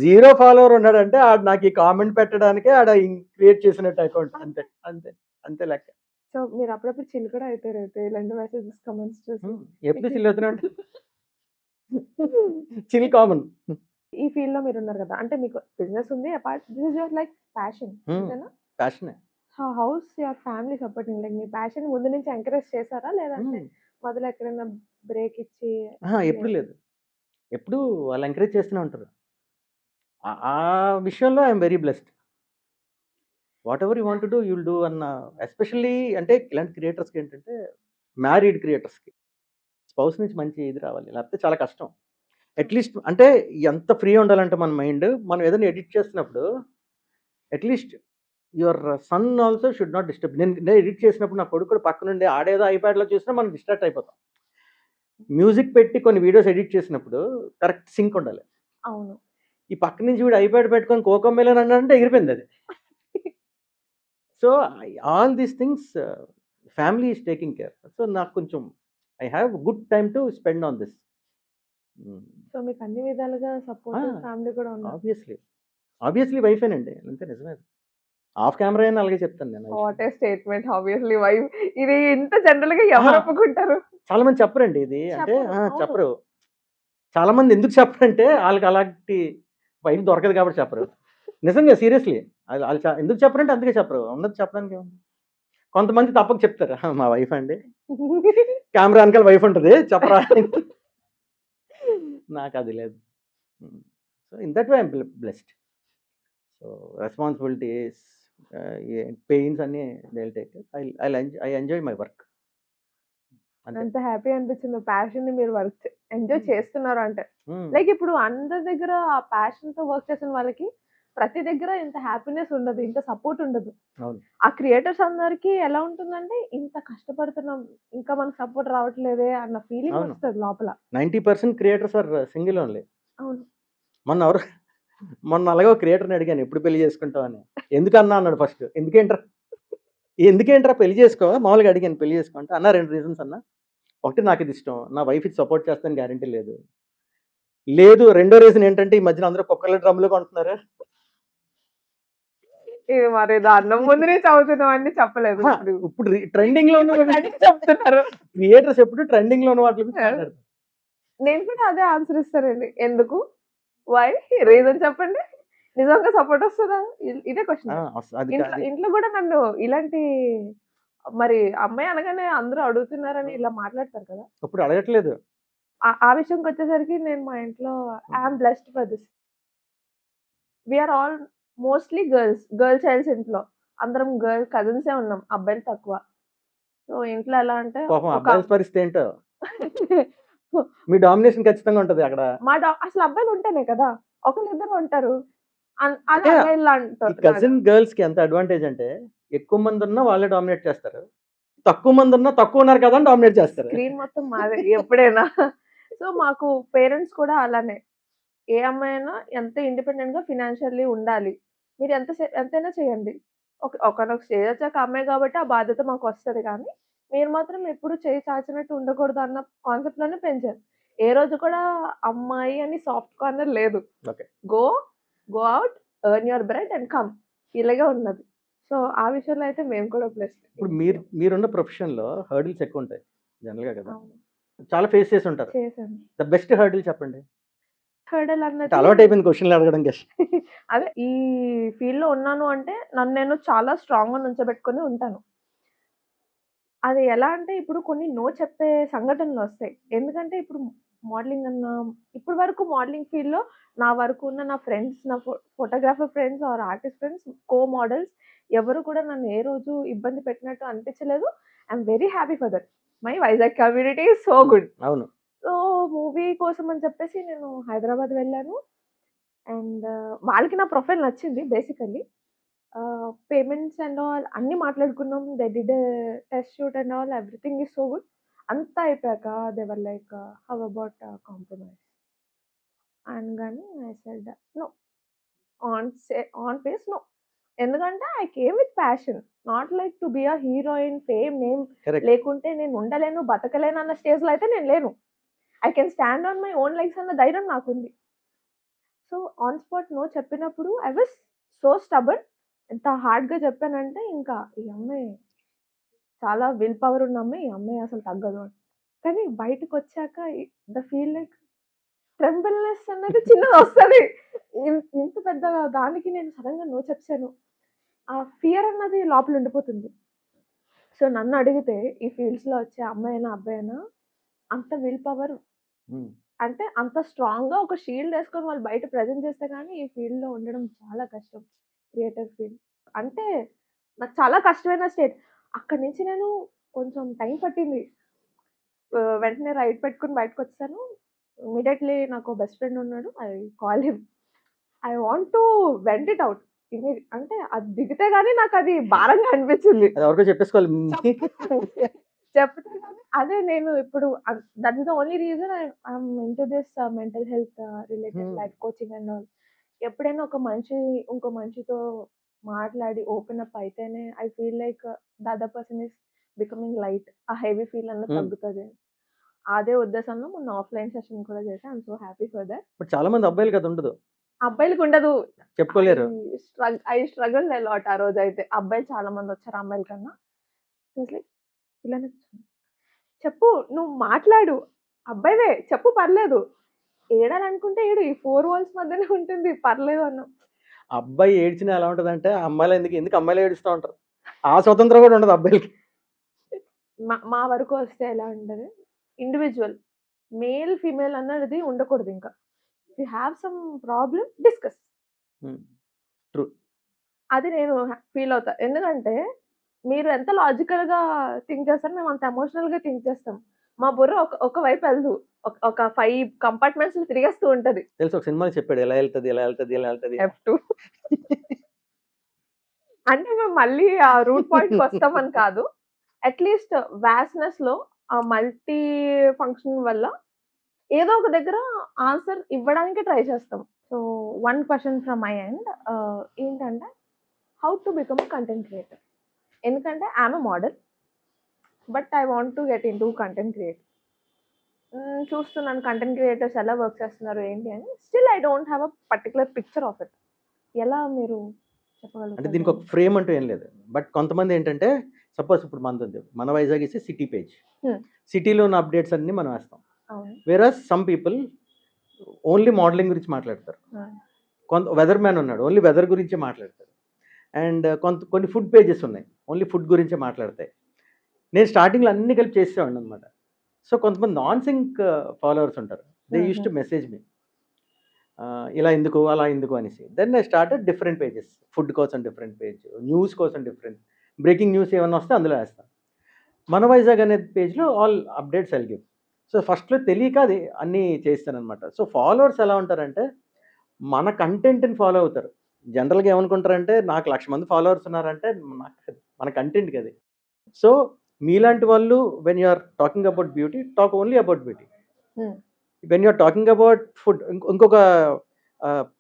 0 ఫాలోవర్ ఉన్నాడంటే ఆడు నాకు ఈ కామెంట్ పెట్టడానికే ఆడ క్రియేట్ చేసినట్టు అకౌంట్ అంతే. అంతే. అంతే లెక్క. సో మీరు అప్పుడప్పుడు చిల్ కూడా అయితారైతే ఇలాంటి మెసేజెస్ కామెంట్స్ చూసి. ఎప్పుడు చిల్ అవుతూనే ఉంటా. Chill common. ఈ ఫీల్డ్‌లో మీరున్నారు కదా! అంటే మీకు బిజినెస్ ఉంది. Apart this is your like passion. అంతేనా? ప్యాషనే. How's your family supporting like మీ ప్యాషన్ ముందు నుంచి ఎంకరేజ్ చేసారా? లేదంటే మొదలు ఎక్కడైనా బ్రేక్ ఇచ్చి ఎప్పుడు లేదు. ఎప్పుడు వాళ్ళు ఎంకరేజ్ చేస్తూనే ఉంటారు. ఆ విషయంలో I'm very blessed. What ever you want to do you will do అన్న ఎస్పెషల్లీ అంటే ఇలాంటి క్రియేటర్స్‌కి ఏంటంటే మ్యారీడ్ క్రియేటర్స్‌కి స్పౌస్ నుంచి మంచి ఇది రావాలి. లేకపోతే చాలా కష్టం. అట్లీస్ట్ అంటే ఎంత ఫ్రీ ఉండాలంటే మన మైండ్ మనం ఏదైనా ఎడిట్ చేస్తున్నప్పుడు at least your son also should not disturb. నేను ఎడిట్ చేసినప్పుడు నా కొడుకు కూడా పక్కనుండి ఆడేదో ఐప్యాడ్‌లో చూసినా మనం డిస్ట్రాక్ట్ అయిపోతాం. మ్యూజిక్ పెట్టి కొన్ని వీడియోస్ ఎడిట్ చేసినప్పుడు కరెక్ట్ సింక్ ఉండాలి. అవును. ఈ పక్క నుంచి వీడు ఐప్యాడ్ పెట్టుకొని కోకోమెలన్ అన్నాడంటే ఎగిరిపోయింది అది. So all these things family is taking care. So నాకు కొంచెం I have good time to spend on this. So మీకు అన్ని విధాలుగా సపోర్టివ్ ఫ్యామిలీ కూడా ఉన్నారు. ఆబ్వియస్లీ వైఫేనండి. అంతే నిజమే. ఆఫ్ కెమెరా అయినా అలాగే చెప్తాను నేను. What a statement obviously wife. ఇది ఇంత జనరల్‌గా ఎవరు ఒప్పుకుంటారు? చాలా మంది చెప్పరండి ఇది. అంటే చెప్పరు. చెప్పరు. చాలా మంది ఎందుకు చెప్పరంటే ఆళ్ళకి అలాంటి వైఫ్ దొరకదు కాబట్టి చెప్పరు. నిజంగా సీరియస్లీ. ఆళ్ళు ఎందుకు చెప్పరంటే అందుకే చెప్పరు. ఉన్నది చెప్పడానికి ఏముంది. కొంతమంది తప్పక చెప్తారు. మా వైఫ్ అండి. కెమెరా వెనకాల వైఫ్ ఉంటది చెప్పరా. నాకు అది లేదు. So in that way I'm blessed. So responsibilities pains అన్నీ they will take. I enjoy my work. అంత హ్యాపీ అనిపించింది. ప్యాషన్‌ని మీరు వర్క్ ఎంజాయ్ చేస్తున్నారు అంటే. లైక్ ఇప్పుడు అందరి దగ్గర ఆ ప్యాషన్‌తో వర్క్ చేసిన వాళ్ళకి ప్రతి దగ్గర ఇంత హ్యాపీనెస్ ఉండదు. ఇంత సపోర్ట్ ఉండదు. అవును. ఆ క్రియేటర్స్ అందరికి ఎలా ఉంటుందంటే ఇంత కష్టపడుతున్నాం. ఇంకా మనకు సపోర్ట్ రావట్లేదే అన్న ఫీలింగ్ అవును. వస్తది లోపల. 90% క్రియేటర్స్ ఆర్ సింగిల్ ఓన్లీ. అవును. మొన్న అలాగే ఒక క్రియేటర్‌ని అడిగాను ఎప్పుడు పెళ్లి చేసుకుంటావు అని. ఎందుకన్నా అన్నాడు ఫస్ట్. ఎందుకేంట్రా పెళ్లి చేసుకో మామూలుగా అడిగాను పెళ్లి చేసుకో అంటే అన్న 2 రీజన్స్ అన్న. ఒకటి నాకు ఇది ఇష్టం. నా వైఫ్ ఇది సపోర్ట్ చేస్తానని గ్యారంటీ లేదు. లేదు రెండో రీజన్ ఏంటంటే ఈ మధ్యన అందరూ కుక్కర్ల డ్రమ్‌లు కొంటున్నారు. ఇది మరి దారుణం. ముందు నుంచి అవుతున్నవన్నీ చెప్పలేదు. ఇప్పుడు ట్రెండింగ్‌లో ఉన్న చెప్తున్నారు. క్రియేటర్స్ ఎప్పుడు ట్రెండింగ్‌లో ఉన్న వాటి గురించి మాట్లాడతారు. నేను కూడా అదే ఆన్సర్ ఇస్తానండి. ఎందుకు? వై? రీజన్ చెప్పండి. నిజంగా సపోర్ట్ వస్తదా? ఇదే క్వెషన్. అది ఇంట్లో కూడా నన్ను ఇలాంటి మరి అమ్మాయి అనగానే అందరూ అడుగుతున్నారని ఇలా మాట్లాడతారు కదా! ఇప్పుడు అడగట్లేదు. ఆ విషయంకొచ్చేసరికి నేను మా ఇంట్లో I am blessed for this. We are all mostly girl childs ఇంట్లో. అందరం గర్ల్ కజిన్సే ఉన్నాం. అబ్బాయిలు తక్కువ. సో ఇంట్లో ఎలా అంటే పాపం అబ్బాయిల పరిస్థితి ఏంటో. మీ డామినేషన్ ఖచ్చితంగా ఉంటది అక్కడ. అసలు అబ్బాయిలు ఉంటేనే కదా! ఒకళ్ళిద్దరు ఉంటారు. అదే అబ్బాయిలు అంటారు. కజిన్ గర్ల్స్‌కి ఎంత అడ్వాంటేజ్ అంటే ఎక్కువ మంది ఉన్నా వాళ్ళే డామినేట్ చేస్తారు. తక్కువ మంది ఉన్నా తక్కువ ఉన్నారు కదా అని డామినేట్ చేస్తారు. స్క్రీన్ మొత్తం మాదే ఎప్పుడైనా. సో, మాకు పేరెంట్స్ కూడా అలానే. ఏ అమ్మాయైనా ఎంత ఇండిపెండెంట్‌గా ఫినాన్షియల్లీ ఉండాలి. మీరు ఎంతైనా చేయండి. ఒకానొక స్టేజ్ వచ్చాక అమ్మాయి కాబట్టి ఆ బాధ్యత మాకొస్తది గానీ, మీరు మాత్రం ఎప్పుడు చేయి చాచినట్టు ఉండకూడదు అన్న కాన్సెప్ట్‌లోనే పెంచారు. ఏ రోజు కూడా అమ్మాయి అని సాఫ్ట్ కార్నర్ లేదు. Okay. Go, go out, earn your bread and come ఇలాగే ఉన్నది. సో, ఆ విషయంలో అయితే మేము కూడా బ్లెస్డ్. ఇప్పుడు మీరున్న ప్రొఫెషన్‌లో హర్డిల్స్ ఎక్కువుంటాయి జనరల్‌గా కదా! అవును. చాలా ఫేస్ చేసి ఉంటారు. చేశాను. ద బెస్ట్ హర్డిల్ చెప్పండి. హర్డల్ అంటే అన్నది అలవాటయిపోయింది క్వెషన్‌లు అడగడం గెస్. అదే ఈ ఫీల్డ్‌లో ఉన్నాను అంటే నన్ను నేను చాలా స్ట్రాంగ్‌గా నుంచోబెట్టుకొని ఉంటాను. అది ఎలా అంటే ఇప్పుడు కొన్ని నో చెప్పే సంఘటనలొస్తాయి. ఎందుకంటే ఇప్పుడు మోడలింగ్ అన్నా ఇప్పటి వరకు మోడలింగ్ ఫీల్డ్‌లో నా వరకు ఉన్న నా ఫ్రెండ్స్, నా photographer friends or artist friends, co models ఎవరు కూడా నన్ను ఏ రోజు ఇబ్బంది పెట్టినట్టు అనిపించలేదు. I'm very happy for that. My Vizag community is so good. అవును. సో, మూవీ కోసం అని చెప్పేసి నేను హైదరాబాద్ వెళ్ళాను. అండ్ వాళ్ళకి నా ప్రొఫైల్ నచ్చింది బేసికల్లీ. పేమెంట్స్ అండ్ ఆల్ అన్నీ మాట్లాడుకున్నాం. They did a test shoot and all everything is so good. అంతా అయిపోయాక they were like how about compromise అనగానే I said no. On face no. ఎందుకంటే I came with passion. Not like to be a heroine, fame, name correct. లేకుంటే నేను ఉండలేను, బతకలేను అన్న స్టేజ్‌లో అయితే నేను లేను. I can stand on my own legs అన్న ధైర్యం నాకుంది. సో, ఆన్ స్పాట్ నో చెప్పినప్పుడు ఐ వాస్ సో స్టబర్న్. ఎంత హార్డ్‌గా చెప్పానంటే ఇంకా ఈ అమ్మాయి చాలా విల్ పవర్ ఉన్న అమ్మాయి. ఈ అమ్మాయి అసలు తగ్గదు అని. కానీ బయటకొచ్చాక ద ఫీల్ లైక్ ట్రెంబుల్‌నెస్ అన్నది చిన్నదొస్తది. ఇంత పెద్ద దానికి నేను సడెన్‌గా నో చెప్పేసాను. ఆ ఫియర్ అన్నది లోపల ఉండిపోతుంది. సో, నన్ను అడిగితే ఈ ఫీల్డ్స్‌లో వచ్చే అమ్మాయైనా, అబ్బాయైనా అంత విల్ పవర్ హ్మ్. అంటే అంత స్ట్రాంగ్‌గా ఒక షీల్డ్ యేసుకొని వాళ్ళు బయట ప్రెజెంట్ చేస్తే గాని ఈ ఫీల్డ్‌లో ఉండడం చాలా కష్టం. Creator field. అంటే నాకు చాలా కష్టమైన స్టేట్. అక్కడి నుంచి నేను కొంచెం టైం పట్టింది. వెంటనే రైడ్ పెట్టుకొని బయటకొచ్చేసాను. ఇమ్మీడియేట్‌లీ నాకు బెస్ట్ ఫ్రెండ్ ఉన్నాడు. I called him. I want to vent it out. అంటే అది దిగితే గాని నాకది భారంగా అనిపించింది. అది ఎవరికో చెప్పేసుకోవాలి. చెప్తే గాని అదే నేను ఇప్పుడు that is the only reason I'm into this mental health related hmm. Life coaching and all. ఎప్పుడైనా ఒక మనిషి ఇంకో మనిషితో మాట్లాడి ఓపెన్ అప్ అయితేనే I feel like the other person is becoming light. ఆ హెవీ ఫీల్ అన్నది హ్మ్. తగ్గుతది. అదే ఉద్దేశంలో మొన్న ఆఫ్‌లైన్ సెషన్ కూడా చేశా. I'm so happy for that. But చాలా మంది అబ్బాయిలకి అది ఉండదు. అబ్బాయిలకుండదు. చెప్పుకోలేరు. ఐ స్ట్రగుల్డ్ ఎ లాట్ ఆ రోజైతే. అబ్బాయిలు చాలా మందొచ్చారు అమ్మాయిల కన్నా. ఐ వాస్ లైక్ ఇలానే చెప్పు. నువ్వు మాట్లాడు. అబ్బాయివే చెప్పు పర్లేదు. ఏడాలనుకుంటే ఏడు. ఈ 4 వాల్స్ మధ్యనే ఉంటుంది. పర్లేదు అన్నాం. అబ్బాయి ఏడ్చినా ఎలా ఉంటదంటే, ఎందుకు అమ్మాయిలే ఏడుస్తా ఉంటారు. ఆ స్వతంత్రం కూడా ఉండదు అబ్బాయిలకి. మా వరకు వస్తే ఎలా ఉంటది, ఇండివిడ్యువల్. మేల్, ఫీమేల్ అన్నది ఉండకూడదింక. If you have some problem discuss. Hmm. True. అది నేను ఫీల్ అవుతా. ఎందుకంటే మీరు ఎంత లాజికల్‌గా థింక్ చేస్తారో మేము అంత ఎమోషనల్‌గా థింక్ చేస్తాం. మా బుర్ర ఒక వైపు ఎళ్ళదు. ఒక 5 కంపార్ట్మెంట్స్‌లో తిరిగేస్తూ ఉంటది. తెలుసు ఒక సినిమాలో చెప్పాడు. ఎలా ఎళ్తది, ఎలా ఎళ్తది, ఎలా ఎళ్తది. F2 అంటే మేము మళ్ళీ ఆ రూట్ పాయింట్‌కొస్తామని కాదు. అట్‌లీస్ట్ వాస్ట్‌నెస్‌లో ఆ మల్టీ ఫంక్షన్ వల్ల ఏదో ఒక దగ్గర ఆన్సర్ ఇవ్వడానికి ట్రై చేస్తాం. So, one question from my end ఏంటంటే how to become a content creator. ఎందుకంటే I am a model. But I want to get into content creator. చూస్తున్నాను కంటెంట్ క్రియేటర్స్ ఎలా వర్క్ చేస్తున్నారు ఏంటి అని. Still I don't have a particular picture of it. ఎలా మీరు అంటే చెప్పగలుగుతారు దీనికి ఒక దాన్ని? ఫ్రేమ్ అంటూ ఏం లేదు. బట్ కొంతమంది ఏంటంటే, సపోజ్ ఇప్పుడు మనదుంది. మన Vizag is a city page. Hmm. సిటీలో ఉన్న అప్డేట్స్ అన్నీ మనం వేస్తాం. అవును. Whereas some people only modelling గురించి మాట్లాడతారు. వెదర్ మ్యాన్ ఉన్నాడు. ఓన్లీ వెదర్ గురించే మాట్లాడతారు. అండ్ కొన్ని ఫుడ్ పేజెస్ ఉన్నాయి. ఓన్లీ ఫుడ్ గురించే మాట్లాడతాయి. నేను స్టార్టింగ్‌లో అన్నీ కలిపి చేసేవాడిననమాట. సో, కొంతమంది నాన్ సింక్ ఫాలోవర్స్ ఉంటారు. They used to message me. ఇలా ఎందుకు, అలా ఎందుకు అనేసి. Then I started different pages. Food కోసం డిఫరెంట్ పేజ్, న్యూస్ కోసం డిఫరెంట్, బ్రేకింగ్ న్యూస్ ఏమన్నా వస్తే అందులో వేస్తాను. మన వైజాగ్ అనే పేజ్‌లో all updates I'll give. So, ఫస్ట్‌లో తెలియక అది అన్నీ చేస్తాననమాట. సో, ఫాలోవర్స్ ఎలా ఉంటారంటే, మన కంటెంట్‌ని ఫాలో అవుతారు. జనరల్‌గా ఏమనుకుంటారంటే, నాకు 1,00,000 మంది ఫాలోవర్స్ ఉన్నారంటే, మన కంటెంట్‌కి అది. సో, మీలాంటి వాళ్ళు when you are talking about beauty, talk only about beauty. Hmm. When you're talking about food, ఇంకొక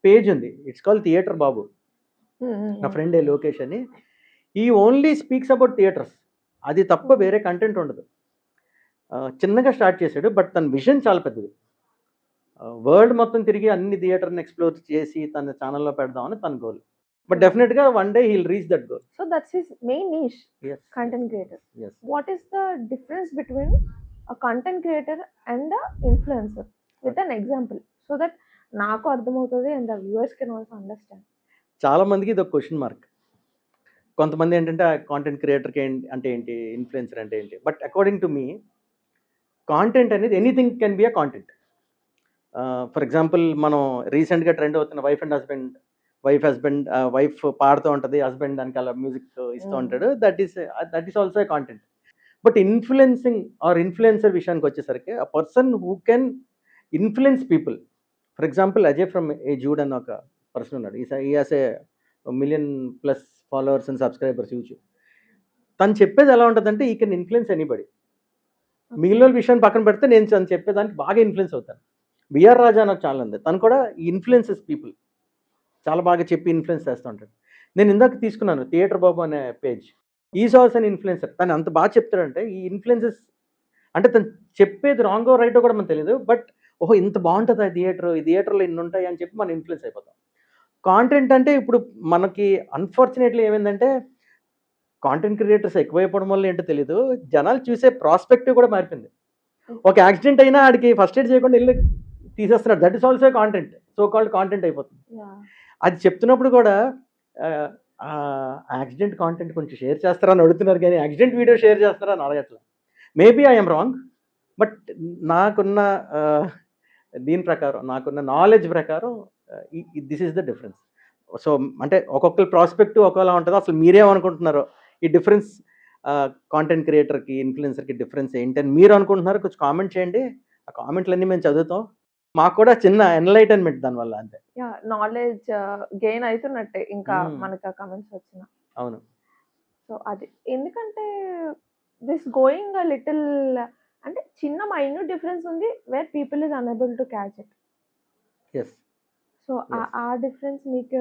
పేజ్ ఉంది, ఇట్స్ కాల్ థియేటర్ బాబు. నా ఫ్రెండ్ లోకేష్ అని, ఈ ఓన్లీ స్పీక్స్ అబౌట్ థియేటర్స్. అది తప్ప వేరే కంటెంట్ ఉండదు. చిన్నగా స్టార్ట్ చేశాడు, బట్ తన విజన్ చాలా పెద్దది. వరల్డ్ మొత్తం తిరిగి అన్ని థియేటర్ని ఎక్స్ప్లోర్ చేసి తన ఛానల్లో పెడదామని తన గోల్. బట్ డెఫినెట్గా one day he'll reach that goal. So that's his main niche, Yes. content creator. Yes. What is the difference between a content creator and a influencer? With an example, so that నాకు అర్థమవుతుంది and the viewers can also understand. చాలా మందికి ఇది ఒక question mark. కొంతమంది ఏంటంటే content క్రియేటర్కి అంటే ఏంటి, ఇన్ఫ్లుయెన్సర్ అంటే ఏంటి. But according to me, content అనేది anything can be a content. For example, మనం రీసెంట్గా ట్రెండ్ అవుతున్న వైఫ్ అండ్ హస్బెండ్, వైఫ్ పాడుతూ ఉంటుంది, హస్బెండ్ దానికి అలా మ్యూజిక్ ఇస్తూ ఉంటాడు, that is also a content. But influencing or influencer విషయానికి వచ్చేసరికి, a person who can influence people. For example, Ajay from a జూడ్ అని ఒక పర్సన్ ఉన్నాడు. He has a million plus followers and subscribers YouTube. తను చెప్పేది ఎలా ఉంటుందంటే, ఈ కెన్ ఇన్ఫ్లుయెన్స్ ఎనీబడి. మిగిలిన విషయాన్ని పక్కన పెడితే నేను తను చెప్పేదానికి బాగా ఇన్ఫ్లుయెన్స్ అవుతాను. బిఆర్ రాజా అని ఒక ఛానల్ ఉంది, తను కూడా ఇన్ఫ్లుయెన్సెస్ పీపుల్, చాలా బాగా చెప్పి ఇన్ఫ్లుయెన్స్ చేస్తూ ఉంటాడు. నేను ఇందాక తీసుకున్నాను థియేటర్ బాబు అనే page. Is also an influencer. తను అంత బాగా చెప్తాడంటే, ఈ ఇన్ఫ్లుయెన్సెస్ అంటే తను చెప్పేది రాంగో రైటో కూడా మనకు తెలియదు, బట్ ఓహో ఇంత బాగుంటుంది ఆ థియేటర్, ఈ థియేటర్లో ఇన్ని ఉంటాయి అని చెప్పి మనం ఇన్ఫ్లుయెన్స్ అయిపోతాం. కాంటెంట్ అంటే ఇప్పుడు మనకి అన్ఫార్చునేట్లీ ఏమైందంటే, కాంటెంట్ క్రియేటర్స్ ఎక్కువైపోవడం వల్ల ఏంటో తెలీదు, జనాలు చూసే ప్రాస్పెక్టివ్ కూడా మారిపోయింది. ఒక యాక్సిడెంట్ అయినా ఆడికి ఫస్ట్ ఎయిడ్ చేయకుండా వెళ్ళి తీసేస్తున్నాడు, that is also content, so called content అయిపోతుంది. Yeah. అది చెప్తున్నప్పుడు కూడా యాక్సిడెంట్ కాంటెంట్ కొంచెం షేర్ చేస్తారా అని అడుగుతున్నారు, కానీ యాక్సిడెంట్ వీడియో షేర్ చేస్తారా అని అడగట్లేదు. మేబీ ఐఎమ్ రాంగ్, బట్ నాకున్న దీని ప్రకారం, నాకున్న నాలెడ్జ్ ప్రకారం this is the difference. So అంటే ఒక్కొక్కరి ప్రాస్పెక్టివ్ ఒకలా ఉంటుంది. అసలు మీరేమనుకుంటున్నారో ఈ డిఫరెన్స్, కాంటెంట్ క్రియేటర్కి ఇన్ఫ్లుయెన్సర్కి డిఫరెన్స్ ఏంటని మీరు అనుకుంటున్నారు, కొంచెం కామెంట్ చేయండి. ఆ కామెంట్లన్నీ మేము చదువుతాం, మాకు కూడా చిన్న ఎన్లైటన్మెంట్ దానివల్ల, అంతే. యా, నాలెడ్జ్ గెయిన్ అవుతున్నట్టే ఇంకా Hmm. మనకి ఆ కమెంట్స్ వచ్చిన. అవును. సో అది ఎందుకంటే దిస్ గోయింగ్ అ లిటిల్, అంటే చిన్న మైన్యూట్ డిఫరెన్స్ ఉంది where people is unable to catch it. Yes. So Yes. ఆ డిఫరెన్స్ మీకు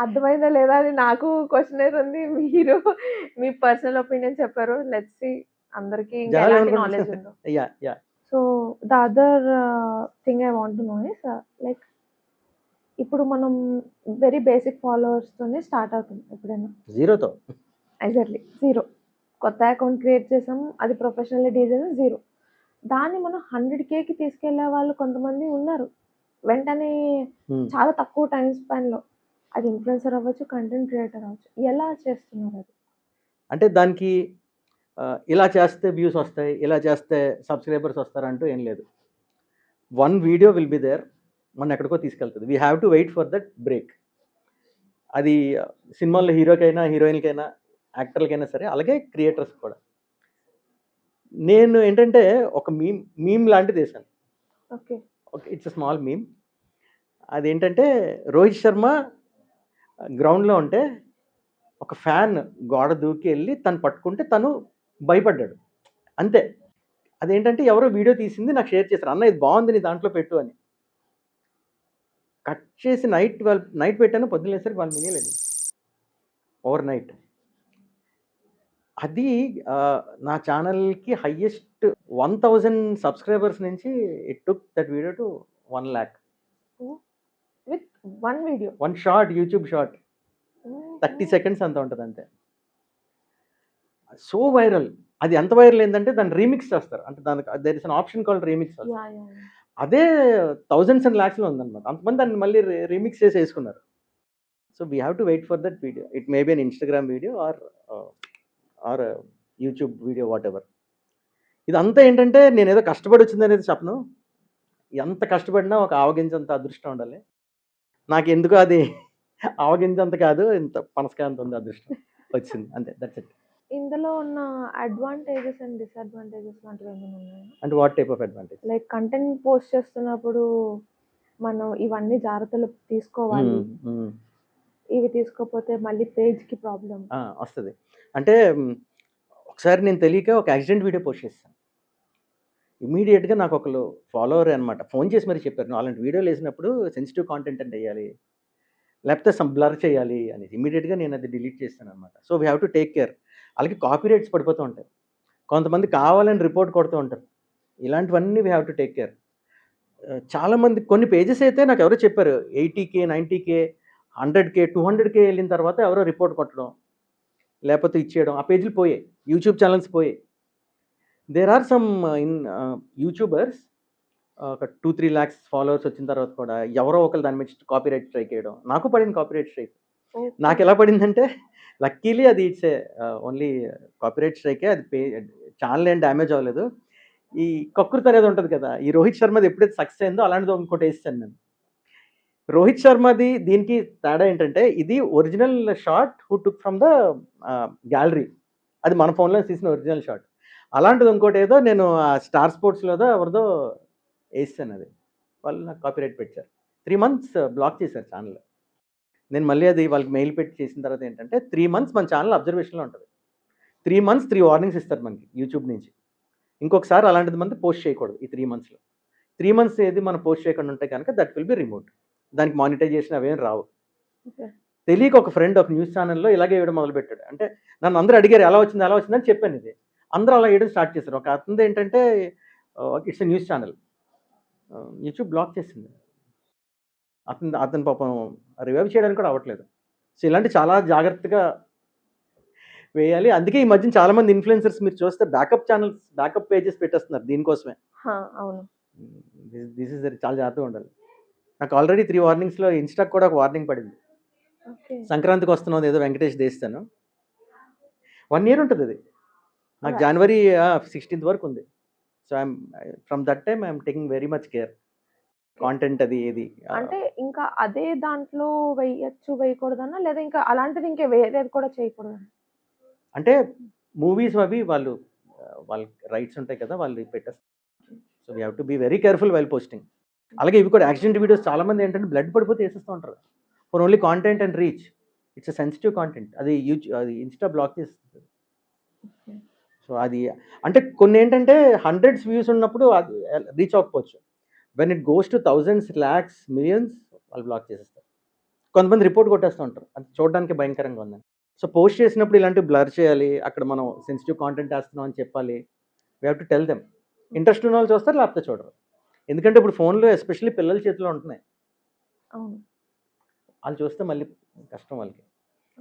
అర్థమైందా లేదా అని నాకు క్వశ్చన్ ఉంది. మీరు మీ పర్సనల్ ఒపీనియన్ చెప్పారు. లెట్స్ సి అందరికి ఇంకా జనాలు ఎలాంటి ఏమనుకుంటున్నారు? నాలెడ్జ్ ఉందో. Ya ya so the other thing I want to know is like, ఇప్పుడు మనం వెరీ బేసిక్ ఫాలోవర్స్తోనే స్టార్ట్ అవుతుంది ఎప్పుడైనా. జీరోతో. Exactly zero. కొత్త అకౌంట్ క్రియేట్ చేసాం, అది ప్రొఫెషనల్లీ డీల్ చేసాం, జీరో. దాన్ని మనం 100Kకి తీసుకెళ్లే వాళ్ళు కొంతమంది ఉన్నారు. వెంటనే చాలా తక్కువ టైం స్పాన్లో, అది ఇన్ఫ్లుయెన్సర్ అవ్వచ్చు, కంటెంట్ క్రియేటర్ అవ్వచ్చు. ఎలా చేస్తున్నారు అది? అంటే దానికి ఇలా చేస్తే వ్యూస్ వస్తాయి, ఇలా చేస్తే సబ్స్క్రైబర్స్ వస్తారంటూ ఏం లేదు. One video will be there, మన ఎక్కడికో తీసుకెళ్తుంది. We have to wait for that break. అది సినిమాల్లో హీరోకైనా, హీరోయిన్కైనా, యాక్టర్లకైనా సరే, అలాగే క్రియేటర్స్ కూడా. నేను ఏంటంటే ఒక మీమ్ లాంటిది వేసాను. ఓకే. It's small meme. అదేంటంటే, రోహిత్ శర్మ గ్రౌండ్లో ఉంటే ఒక ఫ్యాన్ గోడ దూకి వెళ్ళి తను పట్టుకుంటే తను భయపడ్డాడు, అంతే. అదేంటంటే ఎవరో వీడియో తీసింది నాకు షేర్ చేశారు, అన్న ఇది బాగుంది నీ దాంట్లో పెట్టు అని. కట్ చేసి నైట్ పెట్టాను, పొద్దున్న లేసరికి 1 మిలియన్ లేదు ఓవర్ నైట్. అది నా ఛానల్కి హయ్యెస్ట్ 1000 సబ్స్క్రైబర్స్ నుంచి it took that video to 1 lakh. With one video, one short, YouTube short, 30 seconds అంత ఉంటుంది అంతే. So viral. అది ఎంత వైరల్ ఏంటంటే దాన్ని రీమిక్స్ చేస్తారు, అంటే దానికి there is an option called remix. అదే థౌజండ్స్ అండ్ ల్యాక్స్లో ఉందన్నమాట. అంతమంది దాన్ని మళ్ళీ రీమిక్స్ చేసి వేసుకున్నారు. So we have to wait for that video. It may be an Instagram video or YouTube video, whatever. ఇదంతా ఏంటంటే నేను ఏదో కష్టపడి వచ్చిందనేది చెప్పను. ఎంత కష్టపడినా ఒక ఆవగించంత అదృష్టం ఉండాలి. నాకు ఎందుకో అది ఆవగించంత కాదు, ఇంత పనసకాయంత ఉంది అదృష్టం వచ్చింది, అంతే. That's it. ఇందులో ఉన్న అడ్వాంటేజెస్ అండ్ డిసడ్వాంటేజెస్ లాంటివి ఏమైనా ఉన్నాయా? అంటే what type of advantage? Like content post చేస్తున్నప్పుడు మనం ఇవన్నీ జాగ్రత్తలు తీసుకోవాలి, ఇవి తీసుకోకపోతే మళ్ళీ పేజ్కి ప్రాబ్లం. వస్తుంది. అంటే ఒకసారి నేను తెలియక ఒక యాక్సిడెంట్ వీడియో పోస్ట్ చేశాను. ఇమ్మీడియట్‌గా నాకు ఒకళ్ళు ఫాలోవరే అనమాట. ఫోన్ చేసి మరి చెప్పారు. "నువ్వు అలాంటి వీడియోలు వేసినప్పుడు సెన్సిటివ్ కాంటెంట్ అంటే ఎయ్యాలి. లేకపోతే బ్లర్ చేయాలి" అనేసి. ఇమ్మీడియట్‌గా నేను అది డిలీట్ చేశాననమాట. So, we have to take care. ఆళ్ళకి కాపీ రైట్స్ పడిపోతూ ఉంటాయి. కొంతమంది కావాలని రిపోర్ట్ కొడుతూ ఉంటారు. ఇలాంటివన్నీ we have to take care. చాలామంది కొన్ని పేజెస్ అయితే నాకెవరో చెప్పారు. 80,000, 90,000, 100,000, 200,000 ఎళ్ళిన తర్వాత ఎవరో రిపోర్ట్ కొట్టడం, లేపోతే ఇచ్చేయడం. ఆ పేజీలు పోయాయి. యూట్యూబ్ ఛానెల్స్ పోయాయి. దేర్ ఆర్ సమ్ యూట్యూబర్స్ ఒక 2, 3 లాక్స్ ఫాలోవర్స్ వచ్చిన తర్వాత కూడా ఎవరో ఒకళ్ళు దాని మీద కాపీరైట్ స్ట్రైక్ ఎయడం. నాకు పడింది కాపీరైట్ స్ట్రైక్. ఓకే. నాకెలా పడిందంటే లక్కీలీ అది ఇట్స్ ఏ ఓన్లీ కాపీరైట్ స్ట్రైకే. అది ఛానెల్ ఏం డ్యామేజ్ అవ్వలేదు. ఈ కకృతి అనేది ఉంటది కదా! ఈ రోహిత్ శర్మది ఎప్పుడైతే సక్సెస్ అయిందో అలాంటిది ఇంకోటేసేసాను నేను. రోహిత్ శర్మది దీనికి తేడా ఏంటంటే ఇది original shot who took from the gallery. అది మన ఫోన్‌లో తీసిన ఒరిజినల్ షాట్. అలాంటిది ఇంకోటేదో నేను స్టార్ స్పోర్ట్స్‌లోదో ఎవరిదో ఏసేసానది. వాళ్ళు నాకు కాపీరైట్ పెట్టారు. 3 మంత్స్ బ్లాక్ చేశారు ఛానెల్. నేను మళ్ళీ అది వాళ్ళకి మెయిల్ పెట్టి చేసిన తర్వాత ఏంటంటే 3 మంత్స్ మన ఛానెల్ అబ్జర్వేషన్‌లో ఉంటది. 3 మంత్స్ 3 వార్నింగ్స్ ఇస్తారు మనకి యూట్యూబ్ నుంచి. ఇంకొకసారి అలాంటిది మనం పోస్ట్ చేయకూడదు ఈ 3 మంత్స్‌లో. 3 మంత్స్ ఏది మనం పోస్ట్ చేయకుండా ఉంటే గనక దట్ విల్ బి రిమూవ్డ్. దానికి మానిటైజేషన్ అవేం రావు. ఓకే. తెలియక ఒక ఫ్రెండ్ ఒక న్యూస్ ఛానెల్‌లో ఇలాగే వేయడం మొదలుపెట్టాడు. అంటే నన్ను అందరూ అడిగారు ఎలా వచ్చింది? ఎలా వచ్చింది? అని చెప్పాను ఇది. అందరూ అలా వేయడం స్టార్ట్ చేశారు. ఒక అతనిది ఏంటంటే it's a news channel. YouTube block చేసింది. అతను అతను పాపం రివైవ్ చేయడానికి కూడా అవ్వట్లేదు. సో, ఇలాంటివి చాలా జాగ్రత్తగా వేయాలి. అందుకే ఈ మధ్యన చాలా మంది ఇన్‌ఫ్లుయెన్సర్స్ మీరు చూస్తే బ్యాకప్ ఛానెల్స్, బ్యాకప్ పేజెస్ పెట్టేస్తున్నారు దీనికోసమే. అవును. దిస్ ఈస్ చాలా జాగ్రత్తగా ఉండాలి. నాకు ఆల్రెడీ 3 వార్నింగ్స్‌లో ఇన్‌స్టాకి కూడా ఒక వార్నింగ్ పడింది. ఓకే. సంక్రాంతికి వస్తున్నాం ఏదో వెంకటేష్‌ది ఏసాను. 1 ఇయర్ ఉంటదది. నాకు అలా జనవరి 16థ్ వరకు ఉంది. So, from that time I'm taking very much care. Content అది ఏది అంటే ఇంకా అదే దాంట్లో వేయొచ్చు, వేయకూడదనా? లేదా ఇంకా అలాంటిది ఇంకా వేరేది కూడా చేయకూడదా? అంటే మూవీస్ అవి వాళ్ళు వాళ్ళకి రైట్స్ ఉంటాయి కదా! వాళ్ళు పెట్టేస్తారు. So, we have to be very careful while posting. అలాగే ఇవి కూడా యాక్సిడెంట్ వీడియోస్ చాలామంది ఏంటంటే బ్లడ్ పడిపోతే ఏసేస్తూ ఉంటారు. For only content and reach. It's a sensitive content. అది అది ఇన్‌స్టా బ్లాక్ చేసేస్తది. ఓకే. సో, అది అంటే కొన్నేంటంటే హండ్రెడ్స్ వ్యూస్ ఉన్నప్పుడు అది రీచ్ అవ్వకపోవచ్చు. When it goes to thousands, lakhs, millions వాళ్ళు బ్లాక్ చేసేస్తారు. కొంతమంది రిపోర్ట్ కొట్టేస్తూ ఉంటారు. అది చూడడానికి భయంకరంగా ఉందని. సో, పోస్ట్ చేసినప్పుడు ఇలాంటివి బ్లర్ చేయాలి. అక్కడ మనం సెన్సిటివ్ కాంటెంట్ ఏస్తున్నాం అని చెప్పాలి. We have to tell them. Interest ఉన్నవాళ్ళు చూస్తారు లేకపోతే చూడరు. ఎందుకంటే ఇప్పుడు ఫోన్‌లో ఎస్పెషల్లీ పిల్లల చేతిలో ఉంటున్నాయి. అవును. ఆళ్ళు చూస్తే మళ్ళీ కష్టం వాళ్ళకి.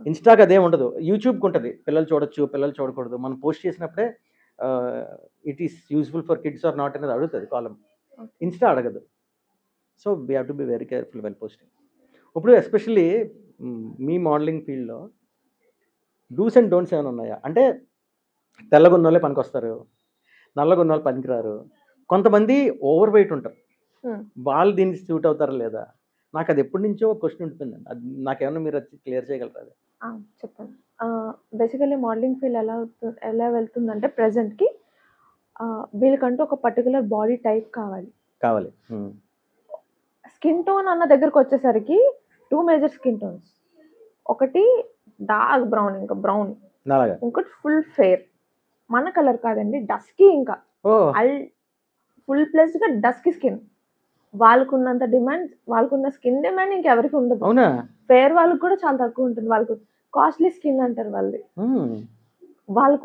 ఇన్‌స్టాకి అదేం ఉండదు. యూట్యూబ్‌కి ఉంటది. పిల్లలు చూడొచ్చు, పిల్లలు చూడకూడదు. మనం పోస్ట్ చేసినప్పుడే it is useful for kids or not అనేది అడుగుతది కాలమ్. ఓకే. ఇన్‌స్టా అడగదు. So, we have to be very careful while posting. ఇప్పుడు ఎస్పెషల్లీ మీ మోడలింగ్ ఫీల్డ్‌లో డూస్ అండ్ డోంట్స్ ఏమైనా ఉన్నాయా? అంటే తెల్లగున్నోళ్ళే పనికొస్తారు. నల్లగున్నోళ్ళు పనికిరారు. కొంతమంది ఓవర్ వెయిట్ ఉంటారు. హ్మ్. వాళ్ళు దీనికి సూట్ అవుతారా లేదా? నాకది ఎప్పటినుంచో ఒక క్వెషన్ ఉండిపోయిందండి. అది నాకేమన్నా మీరొచ్చి క్లియర్ చేయగలరా అది? చెప్తాను. బేసికల్లీ మోడలింగ్ ఫీల్డ్ ఎలా వెళ్తుందంటే ప్రెజెంట్‌కి వీళ్ళకంటూ ఒక పర్టిక్యులర్ బాడీ టైప్ కావాలి. కావాలి. స్కిన్ టోన్ అన్న దగ్గరకొచ్చేసరికి 2 మేజర్ స్కిన్ టోన్స్. ఒకటి డార్క్ బ్రౌన్, ఇంకా బ్రౌన్. నాలాగా. ఇంకోటి ఫుల్ ఫెయిర్. మన కలర్ కాదండి, డస్కీ ఇంకా. ఓహ్! ఫుల్ ప్లస్‌గా డస్కీ స్కిన్. వాళ్ళకున్నంత డిమాండ్, వాళ్ళకున్న స్కిన్ డిమాండ్ ఇంకెవరికీ ఉండదు. అవునా? ఫెయిర్ వాళ్ళకి కూడా చాలా తక్కువ ఉంటుంది. వాళ్ళకు కాస్ట్‌లీ స్కిన్ అంటారు వాళ్ళది. హ్మ్.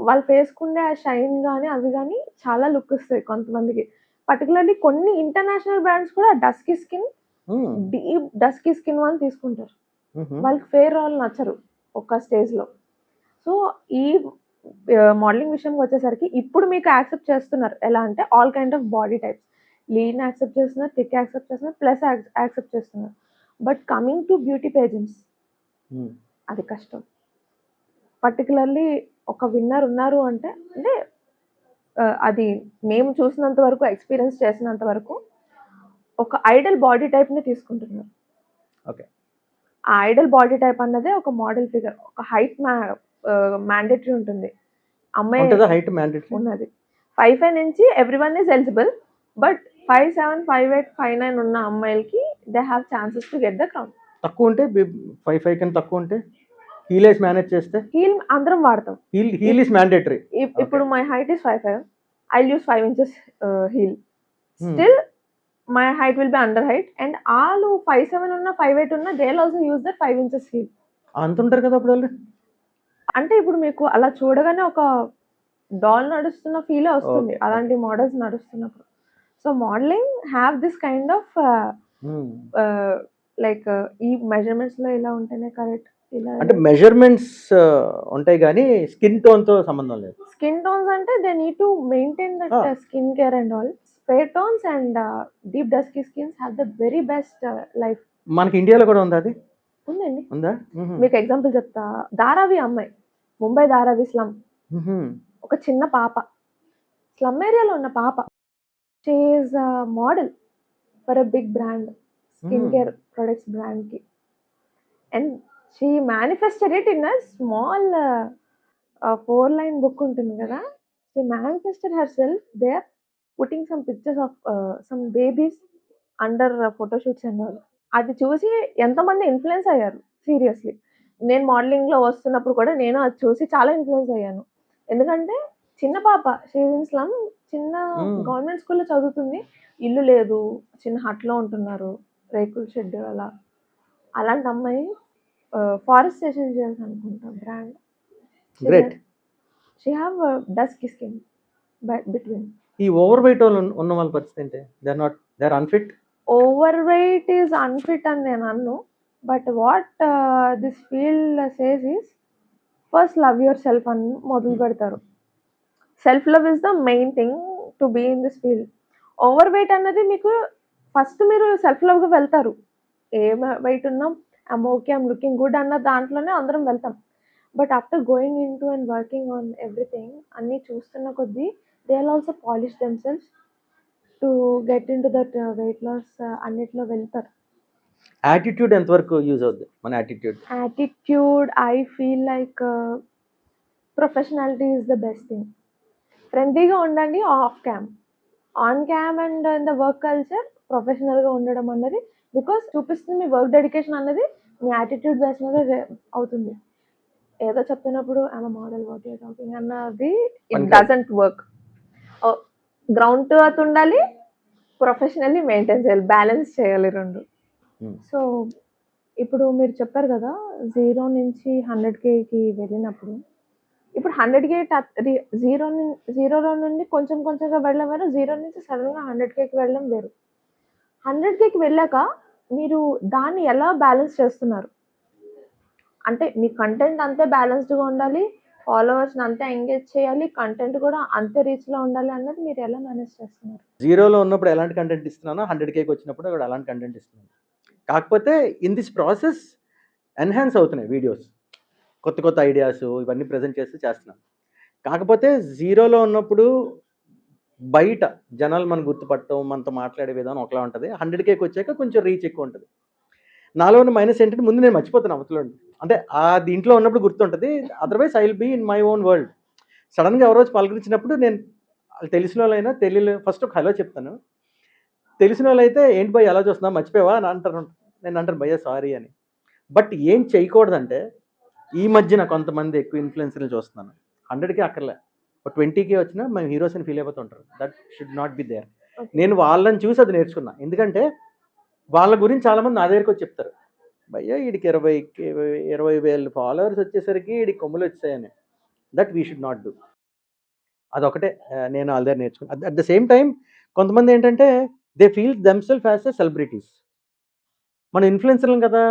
వాళ్ళ ఫేస్‌కుండే ఆ షైన్ గాని, అవి గాని చాలా లుక్ ఇస్తాయి కొంతమందికి. పర్టిక్యులర్‌లీ కొన్ని ఇంటర్నేషనల్ బ్రాండ్స్ కూడా డస్కీ స్కిన్, హ్మ్. డీప్ డస్కీ స్కిన్ వాళ్ళని తీసుకుంటారు. హుహు. వాళ్ళకి ఫెయిర్ వాళ్ళు నచ్చరు ఒక స్టేజ్‌లో. సో, ఈ మోడలింగ్ విషయంకొచ్చేసరికి ఇప్పుడు మీకు యాక్సెప్ట్ చేస్తున్నారు. ఎలా అంటే all kind of body types. Lean accept చేస్తున్నారు, థిక్ యాక్సెప్ట్ చేస్తున్నారు, ప్లస్ యాక్సెప్ట్ చేస్తున్నారు. But coming to beauty pageants హ్మ్. అది కష్టం. పర్టిక్యులర్‌లీ ఒక విన్నర్ ఉన్నారు అంటే అది మేము చూసినంత వరకు, ఎక్స్‌పీరియన్స్ చేసినంత వరకు ఒక ఐడల్ బాడీ టైప్‌ని తీసుకుంటున్నారు. ఓకే. ఆ ఐడల్ బాడీ టైప్ అన్నదే ఒక మోడల్ ఫిగర్. ఒక హైట్ మ్యాండేటరీ ఉంటుంది. అమ్మాయి ఉంటదా హైట్ మ్యాండేటరీ? ఉన్నది. 5'5" నుంచి ఎవ్రీవన్ ఈస్ ఎలిజిబుల్. బట్ 5'7", 5'8", 5'9" ఉన్న అమ్మాయిలకి they have chances to get the crown. తక్కువుంటే 5'5" కన్నా తక్కువుంటే? హీలేసి మేనేజ్ చేస్తే? హీల్ అందరం వాడతాం. Heel is mandatory. ఇప్పుడు my height is 5'5". I'll use 5 inches heel. Hmm. Still, my height will be under height, and all who 5'7" unna 5'8" unna, they'll also use that 5 inches heel. అంత ఉంటారు కదా అప్పుడు వాళ్ళు. అంటే ఇప్పుడు మీకు అలా చూడగానే ఒక డాల్ నడుస్తున్న ఫీలే వస్తుంది Okay, అలాంటి మోడల్స్ నడుస్తున్నప్పుడు. So modelling have this kind of Hmm. Like ఈ మెజర్మెంట్స్లో ఇలా ఉంటేనే కరెక్ట్, ఇలా అంటే మెజర్మెంట్స్ ఉంటాయి కానీ స్కిన్ టోన్తో సంబంధం లేదు. స్కిన్ టోన్స్ అంటే they need to maintain that Ah. Skin care and all. Fair tones and deep dusky skins have the very best life. మనకి ఇండియాలో కూడా ఉందా అది? ఉందండి. ఉందా? మీకు ఎగ్జాంపుల్ చెప్తా. ధారావి అమ్మాయి, ముంబై ధారావి స్లమ్, ఒక చిన్న పాప, స్లమ్ ఏరియాలో ఉన్న పాప. She is model for a big brand, skin care products బ్రాండ్కి. And she manifested it in a small 4-line book ఉంటుంది కదా. She manifested herself there, putting some pictures of some babies under photoshoots and all. అది చూసి ఎంతమంది influence అయ్యారు seriously. నేను మోడలింగ్లో వస్తున్నప్పుడు కూడా నేను అది చూసి చాలా ఇన్ఫ్లుయెన్స్ అయ్యాను. ఎందుకంటే చిన్న పాప, షీ ఈజ్ ఇన్ స్లమ్, చిన్న గవర్నమెంట్ స్కూల్లో చదువుతుంది, ఇల్లు లేదు, చిన్న హట్లో ఉంటున్నారు, రేకుల షెడ్ అలా. అలాంటి అమ్మాయి ఫారెస్ట్ స్టేషన్ చేయాల్సి అనుకుంటా brand. Great. She have dusky skin between. ఈ ఓవర్ వెయిట్ ఉన్న వాళ్ళ పరిస్థితి ఏంటి? They are unfit. Overweight is unfit అని నేను అన్ను. But what this field says is first love yourself అని మొదలు పెడతారు. Self love is the main thing to be in this field. Overweight అన్నది మీకు ఫస్ట్ మీరు self లవ్గా వెళ్తారు. ఏ వెయిట్ ఉన్నాం, I'm okay, I'm looking good అన్న దాంట్లోనే అందరం వెళ్తాం. But after going into and working on everything, అన్నీ చూస్తున్న కొద్దీ they will also polish themselves to get into that weight loss అన్నిట్లో వెళ్తారు. యాటిట్యూడ్ ఎంతవరకు యూజ్ అవుద్ది మన attitude? Attitude I feel like professionality is the best thing. ఫ్రెండ్లీగా ఉండండి off cam, on cam and in the work culture ప్రొఫెషనల్గా ఉండడం అన్నది బికాస్ చూపిస్తుంది మీ వర్క్ డెడికేషన్ అన్నది మీ యాటిట్యూడ్ బేస్ మీద అవుతుంది. ఏదో చెప్తున్నప్పుడు I'm model what you talking అన్నది it doesn't work. Ground to earth ఉండాలి, ప్రొఫెషనల్లీ మెయింటైన్ చేయాలి, బ్యాలెన్స్ చేయాలి రెండు. సో ఇప్పుడు మీరు చెప్పారు కదా 0 నుంచి 100Kకి వెళ్ళినప్పుడు, ఇప్పుడు 100K జీరోలో నుండి కొంచెం కొంచెంగా వెళ్ళడం వేరు, 0 నుంచి సడన్గా 100Kకి వెళ్ళడం వేరు. 100Kకి వెళ్ళాక మీరు దాన్ని ఎలా బ్యాలెన్స్ చేస్తున్నారు? అంటే మీ కంటెంట్ అంతే బ్యాలెన్స్డ్గా ఉండాలి, ఫాలోవర్స్ని అంతే ఎంగేజ్ చేయాలి, కంటెంట్ కూడా అంతే రీచ్లో ఉండాలి అన్నది మీరు ఎలా మేనేజ్ చేస్తున్నారు? జీరోలో ఉన్నప్పుడు ఎలాంటి కంటెంట్ ఇస్తున్నానో 100Kకి వచ్చినప్పుడు కూడా అలాంటి కంటెంట్ ఇస్తున్నాను. కాకపోతే ఇన్ దిస్ ప్రాసెస్ ఎన్హాన్స్ అవుతున్నాయి వీడియోస్, కొత్త కొత్త ఐడియాస్ ఇవన్నీ ప్రజెంట్ చేస్తున్నాను. కాకపోతే జీరోలో ఉన్నప్పుడు బయట జనాలు మనం గుర్తుపట్టడం, మనతో మాట్లాడే విధానం ఒకలా ఉంటుంది. 100Kకి వచ్చాక కొంచెం రీచ్ ఎక్కువ ఉంటుంది. నాలో ఉన్న మైనస్ ఏంటంటే ముందు నేను మర్చిపోతాను అవతల, అంటే ఆ దీంట్లో ఉన్నప్పుడు గుర్తుంటుంది, otherwise I will be in my own world. సడన్గా ఎవరో వచ్చి పలకరించినప్పుడు నేను తెలిసిన వాళ్ళైనా తెలియలేదు ఫస్ట్ ఒక హలో చెప్తాను. తెలిసిన వాళ్ళు అయితే ఏంటి భయ్య ఎలా చూస్తున్నా మర్చిపోయావా అని అంటారు. నేను అంటాను భయ్య సారీ అని. బట్ ఏం చేయకూడదంటే ఈ మధ్యన కొంతమంది ఎక్కువ ఇన్ఫ్లుయెన్సర్లు చూస్తున్నాను, 100K అక్కర్లే, ఒక 20K వచ్చినా మేము హీరోస్ అని ఫీల్ అయిపోతుంటారు. That should not be there. నేను వాళ్ళని చూసి అది నేర్చుకున్నా. ఎందుకంటే వాళ్ళ గురించి చాలామంది నా దగ్గరికి వచ్చి చెప్తారు, భయ్య వీడికి 20,000 ఫాలోవర్స్ వచ్చేసరికి వీడికి కొమ్ములు వచ్చాయని. That we should not do. అదొకటే నేను వాళ్ళ దగ్గర నేర్చుకున్నాను. అట్ ద సేమ్ టైం కొంతమంది ఏంటంటే they feel themself as a celebrities. మన ఇన్ఫ్లుయెన్సర్లు కదా,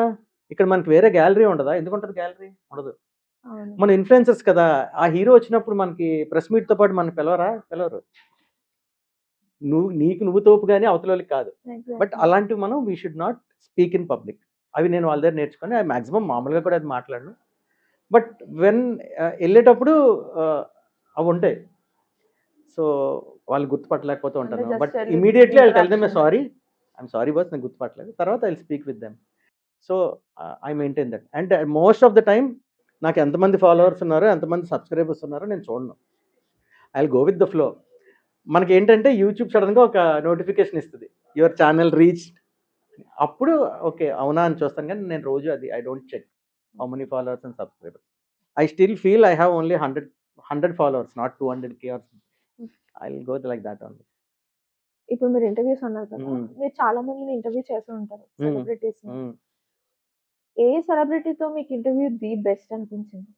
ఇక్కడ మనకి వేరే గ్యాలరీ ఉండదా? ఎందుకు ఉంటుంది గ్యాలరీ? ఉండదు. మన ఇన్ఫ్లుయెన్సర్స్ కదా, ఆ హీరో వచ్చినప్పుడు మనకి ప్రెస్ మీట్తో పాటు మనకి పిలవరు. నువ్వు తోపు కానీ అవతలకి కాదు. బట్ అలాంటివి మనం we should not speak in public. అవి నేను వాళ్ళ దగ్గర నేర్చుకొని అవి మ్యాక్సిమం మామూలుగా కూడా అది మాట్లాడను. బట్ వెన్ వెళ్ళేటప్పుడు అవి ఉంటాయి. సో వాళ్ళు గుర్తుపట్టలేకపోతూ ఉంటాను. But immediately I tell them I'm sorry boss, నేను గుర్తుపట్టలేదు, తర్వాత I will speak with them. So I maintain that. And most of the time నాకు ఎంతమంది ఫాలోవర్స్ ఉన్నారో, ఎంతమంది సబ్స్క్రైబర్స్ ఉన్నారో నేను చూడను. I will go with the flow. మనకి ఏంటంటే యూట్యూబ్ సడన్గా ఒక నోటిఫికేషన్ ఇస్తుంది, యువర్ ఛానల్ రీచ్. అప్పుడు ఓకే అవునా అని చూస్తాను, కానీ నేను రోజు అది I don't check how many followers and subscribers. I still feel I have only 100 followers, not 200K or I will go like that only. ఇప్పుడు మీరు ఇంటర్వ్యూస్ అన్నారు కదా! హ్మ్. మీరు చాలా మందిని ఇంటర్వ్యూ చేస్తూ ఉంటారు. హ్మ్. సెలబ్రిటీస్‌ని. హ్మ్. ఏ సెలబ్రిటీతో మీకు ఇంటర్వ్యూ బెస్ట్ అనిపించింది?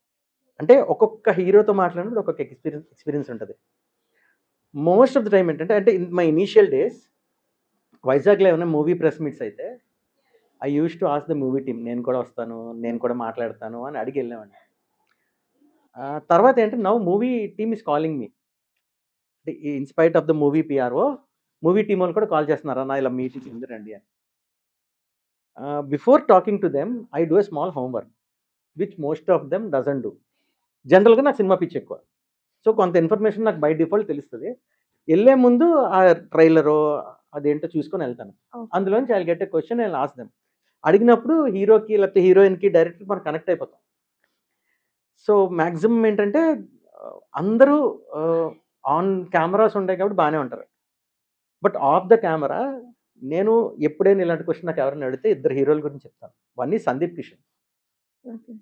అంటే ఒక్కొక్క హీరోతో మాట్లాడినప్పుడు ఒక్కొక్క ఎక్స్‌పీరియన్స్ ఉంటది. మోస్ట్ ఆఫ్ ది టైమ్ ఏంటంటే, అంటే ఇన్ మై ఇనీషియల్ డేస్ వైజాగ్‌లో ఏమైనా మూవీ ప్రెస్ మీట్స్ అయితే I used to ask the movie team, నేను కూడా వస్తాను, నేను కూడా మాట్లాడతాను అని అడిగి ఎళ్ళేవాడిని. తర్వాత ఏంటంటే now movie team is calling me. అంటే in spite of the movie PRO, movie team వాళ్ళు కూడా కాల్ చేస్తున్నారు. అన్న ఇలా మీటింగ్ ఉంది రండి అని. Before talking to them I do a small home work which most of them doesn't do. జనరల్‌గా నాకు సినిమా పిచ్చి ఎక్కువ. సో, కొంత ఇన్ఫర్మేషన్ నాకు బై డిఫాల్ట్ తెలుస్తది. ఎళ్ళే ముందు ఆ ట్రైలరో అదేంటో చూసుకొని ఎళ్తాను. ఓకే. అందులోంచి I will get a question, I will ask them. అడిగినప్పుడు హీరోకి లేకపోతే హీరోయిన్‌కి డైరెక్ట్‌గా మనం కనెక్ట్ అయిపోతాం. సో, మాక్సిమం ఏంటంటే అందరూ ఆహ్, ఆన్ కెమెరాస్ ఉంటాయి కాబట్టి బానే ఉంటారు. బట్ ఆఫ్ ద కెమెరా నేను ఎప్పుడైనా ఇలాంటి క్వెషన్ నాకు ఎవరైనా అడిగితే ఇద్దరు హీరోల గురించి చెప్తాను. One is Sandeep Kishan. Okay.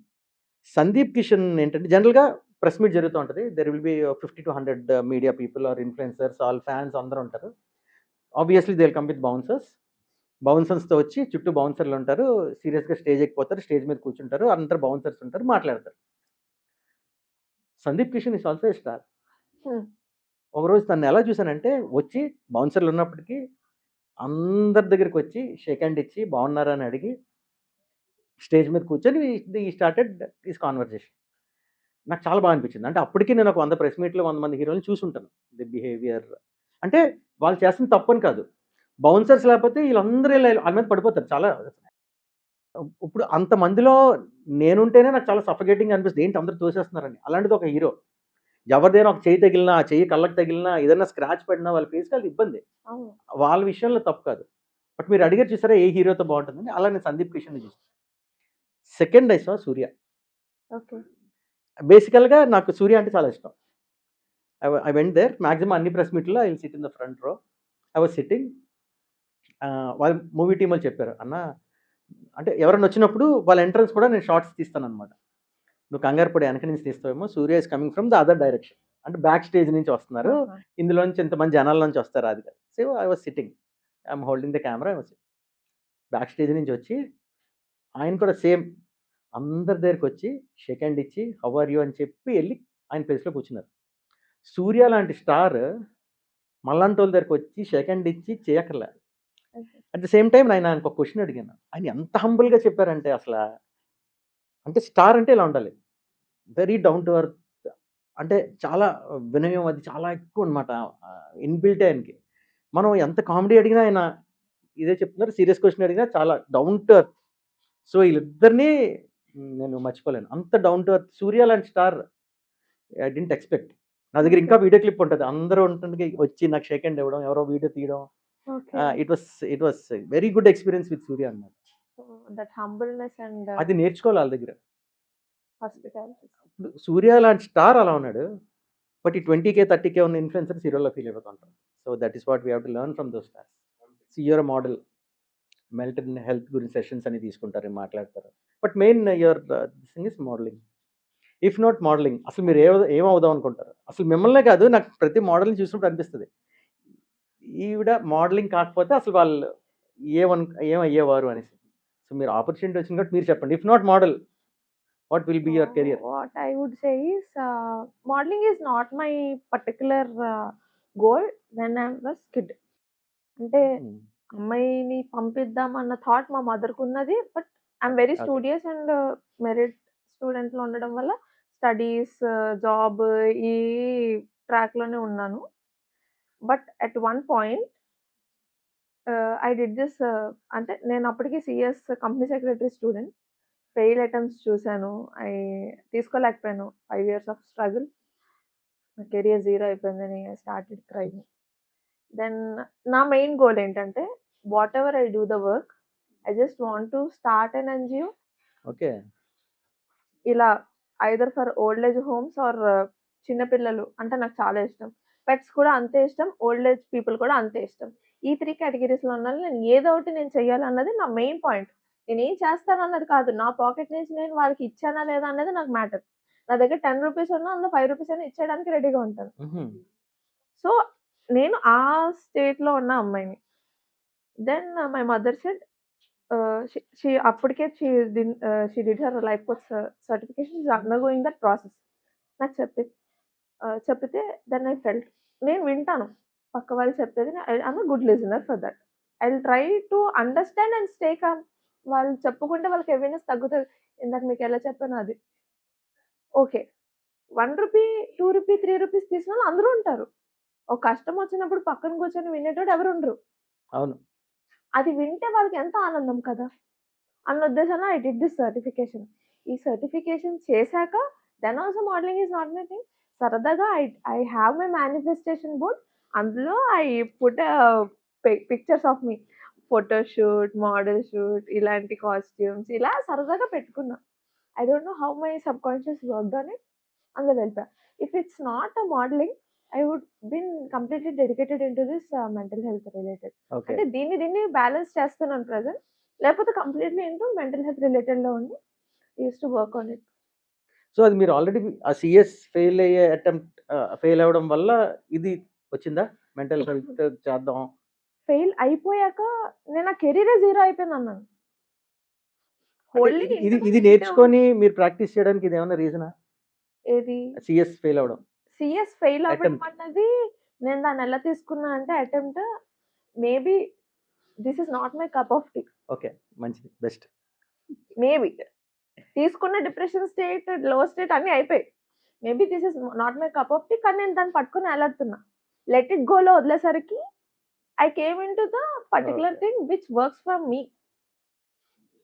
Sandeep Kishan ఏంటంటే జనరల్‌గా ప్రెస్ మీట్ జరుగుతా ఉంటది. There will be 50-100 media people or influencers, all fans అందరూ ఉంటారు. Obviously they will come with bouncers. బౌన్సర్స్‌తో వచ్చి చుట్టూ బౌన్సర్‌లుంటారు. సీరియస్‌గా స్టేజ్ ఎక్కిపోతారు. స్టేజ్ మీద కూర్చుంటారు. అందరూ బౌన్సర్స్ ఉంటారు. మాట్లాడతారు. Sandeep Kishan is also a star. హ్మ్. ఒకరోజు తనని ఎలా చూసానంటే వచ్చి బౌన్సర్‌లున్నప్పటికీ అందరి దగ్గరికొచ్చి షేక్ హ్యాండ్ ఇచ్చి బాగున్నారా అని అడిగి స్టేజ్ మీద కూర్చొని ఈ స్టార్టెడ్ హిస్ కన్వర్జేషన్. నాకు చాలా బాగా అనిపించింది. అంటే అప్పటికి నేను ఒక 100 ప్రెస్ మీట్‌లో 100 మంది హీరోలని చూసుంటాను. ది బిహేవియర్ అంటే వాళ్ళు చేస్తుంది తప్పని కాదు. బౌన్సర్స్ లేకపోతే ఈళ్ళందరూ ఈళ్ళ ఆళ్ళ మీద పడిపోతారు. చాలా ఇప్పుడు అంతమందిలో నేనుంటేనే నాకు చాలా సఫోకేటింగ్‌గా అనిపిస్తది. ఏంటి అందరూ తోసేస్తున్నారని. అలాంటిది ఒక హీరో. ఎవరిదైనా ఒక చెయ్యి తగిలినా, ఆ చెయ్యి కళ్ళకి తగిలినా, ఏదైనా స్క్రాచ్ పడినా వాళ్ళ ఫేస్‌కి అది ఇబ్బంది. అవును. వాళ్ళ విషయంలో తప్పు కాదు. బట్ మీరు అడిగారు చూసారా ఏ హీరోతో బావుంటుందని, అలా నేను సందీప్ కిషన్‌ని చూసాను. Second I saw Surya. Okay. బేసికల్‌గా నాకు సూర్య అంటే చాలా ఇష్టం. ఐ వెంట్ దేర్ మాక్సిమం అన్ని ప్రెస్ మీట్‌లో I will SIT in the front రో. I was sitting. వాళ్ళు మూవీ టీమ్ వాళ్ళు చెప్పారు. "అన్న" అంటే ఎవరైనా వచ్చినప్పుడు వాళ్ళ ఎంట్రన్స్ కూడా నేను షాట్స్ తీస్తాననమాట. "నువ్వు కంగారు పడి వెనక నుంచి తీస్తావేమో, Surya is coming from the other direction." అంటే బ్యాక్ స్టేజ్ నుంచి వస్తున్నారు. ఆహా! ఇందులోంచి ఇంతమంది జనాల నుంచి వస్తారు అది కాదు. So, I was sitting. I am holding the camera. I was backstage నుంచి వచ్చి ఆయన కూడా సేమ్ అందరి దగ్గరికొచ్చి షేక్ హ్యాండ్ ఇచ్చి, హౌ ఆర్ యూ అని చెప్పి ఎళ్లి ఆయన ప్లేస్‌లో కూర్చున్నారు. సూర్య లాంటి స్టార్ మనలాంటోళ్ళ దగ్గరికొచ్చి షేక్ హ్యాండ్ ఇచ్చి చేయక్కర్లే. Okay. At the same time నేను ఆయనకు ఒక క్వెషన్ అడిగాను. ఆయన ఎంత హంబుల్‌గా చెప్పారంటే అంటే స్టార్ అంటే ఇలా ఉండాలి. Very down to earth. అంటే చాలా వినయం అది చాలా ఎక్కువనమాట. ఇన్‌బిల్టే ఆయనకి. మనం ఎంత కామెడీ అడిగినా ఆయన ఇదే చెప్తున్నారు. సీరియస్ క్వెషన్ అడిగినా చాలా డౌన్ టు ఎర్త్. సో, ఈళ్ళిద్దరిని నేను మర్చిపోలేను. అంత డౌన్ టు ఎర్త్ సూర్య లాంటి స్టార్ ఐ డిడ్ంట్ ఎక్స్‌పెక్ట్. నా దగ్గర ఓకే. ఇంకా వీడియో క్లిప్ ఉంటది. అందరూ ఉంటుండగా వచ్చి నాకు షేక్ హ్యాండ్ ఇవ్వడం, ఎవరో వీడియో తీయడం. Okay. It was very good experience with Surya అన్నమాట. సో, దట్ హంబుల్‌నెస్ అండ్ అది నేర్చుకోవాలి ఆళ్ళ దగ్గర. హాస్పిటాలిటీ. ఇప్పుడు సూర్య లాంటి స్టార్ అలా ఉన్నాడు. బట్ ఈ 20,000, 30,000 ఉన్న ఇన్‌ఫ్లుయెన్సర్స్ హీరోలా ఫీల్ అయిపోతుంటారు. So, that is what we have to learn from those stars. See you are a model. Mental health గురించి సెషన్స్ అని తీసుకుంటారు, మాట్లాడతారు. But main this thing is modelling. If not modelling అసలు మీరు ఏమవుదాం అనుకుంటారు? అసలు మిమ్మల్నే కాదు నాకు ప్రతి మోడల్‌ని చూసినప్పుడు అనిపిస్తది. ఈవిడ మోడలింగ్ కాకపోతే అసలు వాళ్ళు ఏమయ్యేవారు అనేసి. సో, మీరు ఆపర్చునిటీ వచ్చింది కాబట్టి మీరు చెప్పండి. If not model what will be your career? What I would say is, modeling is not my particular goal when I was kid. అంటే హ్మ్. అమ్మాయిని పంపిద్దాం అన్న థాట్ మా మదర్‌కున్నది. But I'm very okay. Studious and merit స్టూడెంట్‌లో ఉండడం వల్ల స్టడీస్, జాబ్ ఈ ట్రాక్‌లోనే ఉన్నాను. But at one point I did this, అంటే నేను అప్పటికి CS company secretary student. Fail attempts చూసాను. తీసుకోలేకపోయాను. 5 ఇయర్స్ ఆఫ్ స్ట్రగుల్. నా కెరియర్ జీరో అయిపోయిందని ఐ స్టార్టెడ్ క్రైయింగ్. దెన్ నా మెయిన్ గోల్ ఏంటంటే, whatever I do the work, I just want to start an NGO. Okay. ఇలా either for old age homes are చిన్న పిల్లలు అంటే నాకు చాలా ఇష్టం. పెట్స్ కూడా అంతే ఇష్టం. ఓల్డ్ ఏజ్ పీపుల్ కూడా అంతే ఇష్టం. ఈ 3 కేటగరీస్‌లో ఉన్నోళ్ళని నేను ఏదో ఒకటి నేను చెయ్యాలన్నది నా మెయిన్ పాయింట్. నేనేం చేస్తానన్నది కాదు. నా పాకెట్ నుంచి నేను వాళ్ళకి ఇచ్చానా లేదా అనేది నాకు మ్యాటర్. నా దగ్గర రూ. 10 ఉన్నా అందులో రూ. 5 అయినా ఇచ్చేయడానికి రెడీగా ఉంటాను. హుహు. సో, నేను ఆ స్టేట్‌లో ఉన్న అమ్మాయిని. Then my mother said she అప్పటికే she did her life coach certification. She is undergoing that process. నాకు చెప్పితే దెన్ ఐ ఫెల్ట్ నేను వింటాను. పక్క వాళ్ళు చెప్పేది I'm a good listener for that. I will try to understand and stay calm. వాళ్ళు చెప్పుకుంటే వాళ్ళకి హెవీనెస్ తగ్గుతది. ఇందాక మీకెలా చెప్పానో అది. ఓకే. రూ. 1, రూ. 2, రూ. 3 తీసినోళ్ళు అందరూ ఉంటారు. ఒక కష్టం వచ్చినప్పుడు పక్కన కూర్చొని వినేటోడు ఎవరుండరు. అవును. అది వింటే వాళ్ళకి ఎంతో ఆనందం కదా! అన్న ఉద్దేశంలో ఐ డిడ్ దిస్ సర్టిఫికేషన్. ఈ సర్టిఫికేషన్ చేశాక then also modelling is not my thing. సరదాగా I have my manifestation board. అందులో I put pictures of me. Photoshoot, model shoot ఇలాంటి కాస్ట్యూమ్స్ ఇలా సరదాగా పెట్టుకున్నా. I don't know how my subconscious worked on it. అందులో వెళ్ళిపోయా. If it's not a modelling I would been completely dedicated into this mental health related. Okay. అంటే దీన్ని balance చేస్తున్నాను present. లేకపోతే కంప్లీట్‌లీ ఇంటూ మెంటల్ హెల్త్ రిలేటెడ్‌లో ఉండి used to work on it. So, అది మీరు already ఆ సీఎస్ ఫెయిల్ అవ్వడం వల్ల ఇది వచ్చిందా? మెంటల్ హెల్త్ చేద్దాం. ఫెయిల్ అయిపోయాక నేను నా కెరీరే జీరో అయిపోయిందన్నాను. అంటే ఓన్లీ ఇది ఇది ఇంటి ఇది ముందు ఇంతే ఉంది. నేర్చుకొని మీరు ప్రాక్టీస్ చేయడానికి ఇదేమన్నా రీజనా? ఏది? సీఎస్ ఫెయిల్ అవ్వడం. సీఎస్ ఫెయిల్ అవ్వడం అటెంప్ట్. అన్నది నేను దాన్ని ఎలా తీసుకున్నా అంటే attempt maybe this is not my cup of tea. Okay. మంచిది. బెస్ట్. మేబీ. తీసుకున్న డిప్రెషన్ స్టేట్, లో స్టేట్ అన్నీ అయిపోయాయి. Maybe this is not my cup of tea. కానీ నేను దాన్ని పట్టుకొని ఎలాడుతున్నా. లెట్ ఇట్ గోలో వదిలేసరికి I came into the particular okay. Thing which works for me.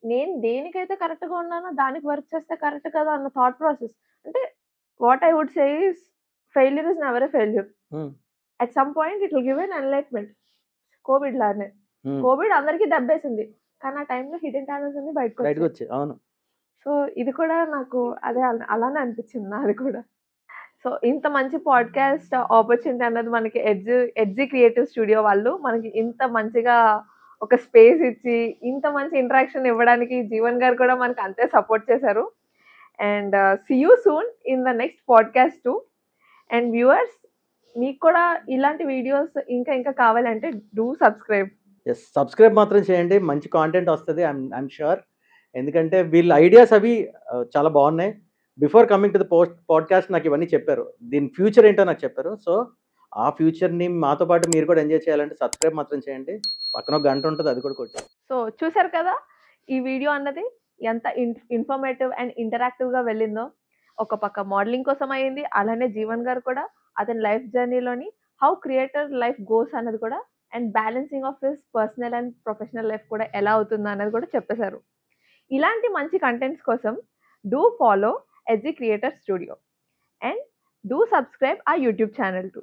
నేను దేనికైతే కరెక్ట్‌గా ఉన్నానో దానికి వర్క్ చేస్తే కరెక్ట్ కదా అన్న థాట్ ప్రాసెస్. అంటే what I would say is failure is never a failure. Hmm. At some point it will give an enlightenment. Covid లానే. హ్మ్. కోవిడ్ అందరికి దెబ్బేసింది. కానీ ఆ టైంలో హిడెన్ టాలెంట్స్ అన్నీ బయటకొచ్చాయి. బయటకొచ్చాయి. అవును. సో, ఇది కూడా నాకు అదే అలానే అనిపించింది నాది కూడా. సో, ఇంత మంచి పాడ్‌కాస్ట్ ఆపర్చునిటీ అన్నది మనకి ఎడ్జి క్రియేటివ్ స్టూడియో వాళ్ళు మనకి ఇంత మంచిగా ఒక స్పేస్ ఇచ్చి, ఇంత మంచి ఇంటరాక్షన్ ఇవ్వడానికి జీవన్ గారు కూడా మనకు అంతే సపోర్ట్ చేశారు. And see you soon in the next podcast too. And viewers మీకు కూడా ఇలాంటి వీడియోస్ ఇంకా కావాలంటే డూ సబ్స్క్రైబ్. యెస్. సబ్స్క్రైబ్ మాత్రం చేయండి. మంచి కాంటెంట్ వస్తది. I'm sure. ఎందుకంటే వీళ్ళ ఐడియాస్ అవి చాలా బాగున్నాయి. Before coming to the podcast నాకు ఇవన్నీ చెప్పారు. దీని ఫ్యూచర్ ఏంటో నాకు చెప్పారు. సో, ఆ ఫ్యూచర్‌ని మాతో పాటు మీరు కూడా ఎంజాయ్ చేయాలంటే సబ్స్క్రైబ్ మాత్రం చేయండి. పక్కన ఒక గంట ఉంటది. అది కూడా కొట్టండి. సో, చూసారు కదా! ఈ వీడియో అన్నది ఎంత ఇన్ఫర్మేటివ్ అండ్ ఇంటరాక్టివ్‌గా వెళ్ళిందో. ఒక పక్క మోడలింగ్ కోసం అయింది. అలానే జీవన్ గారు కూడా అతని లైఫ్ జర్నీలోని హౌ క్రియేటర్ లైఫ్ గోస్ అన్నది కూడా and balancing of his personal and professional life కూడా ఎలా అవుతుందో అన్నది కూడా చెప్పేశారు. ఇలాంటి మంచి కంటెంట్స్ కోసం do follow edge creator studio and do subscribe ఆ యూట్యూబ్ ఛానల్ టు.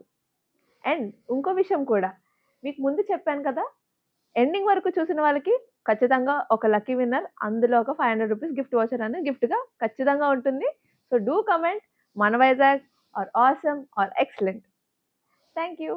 అండ్ ఇంకో విషయం కూడా మీకు ముందు చెప్పాను కదా! ఎండింగ్ వరకు చూసిన వాళ్ళకి ఖచ్చితంగా ఒక లక్కీ విన్నర్ అందులో ఒక రూ. 500 గిఫ్ట్ వౌచర్ అనేది గిఫ్ట్‌గా ఖచ్చితంగా ఉంటుంది. సో, డూ కమెంట్ మన Vizag or awesome or excellent. Thank you.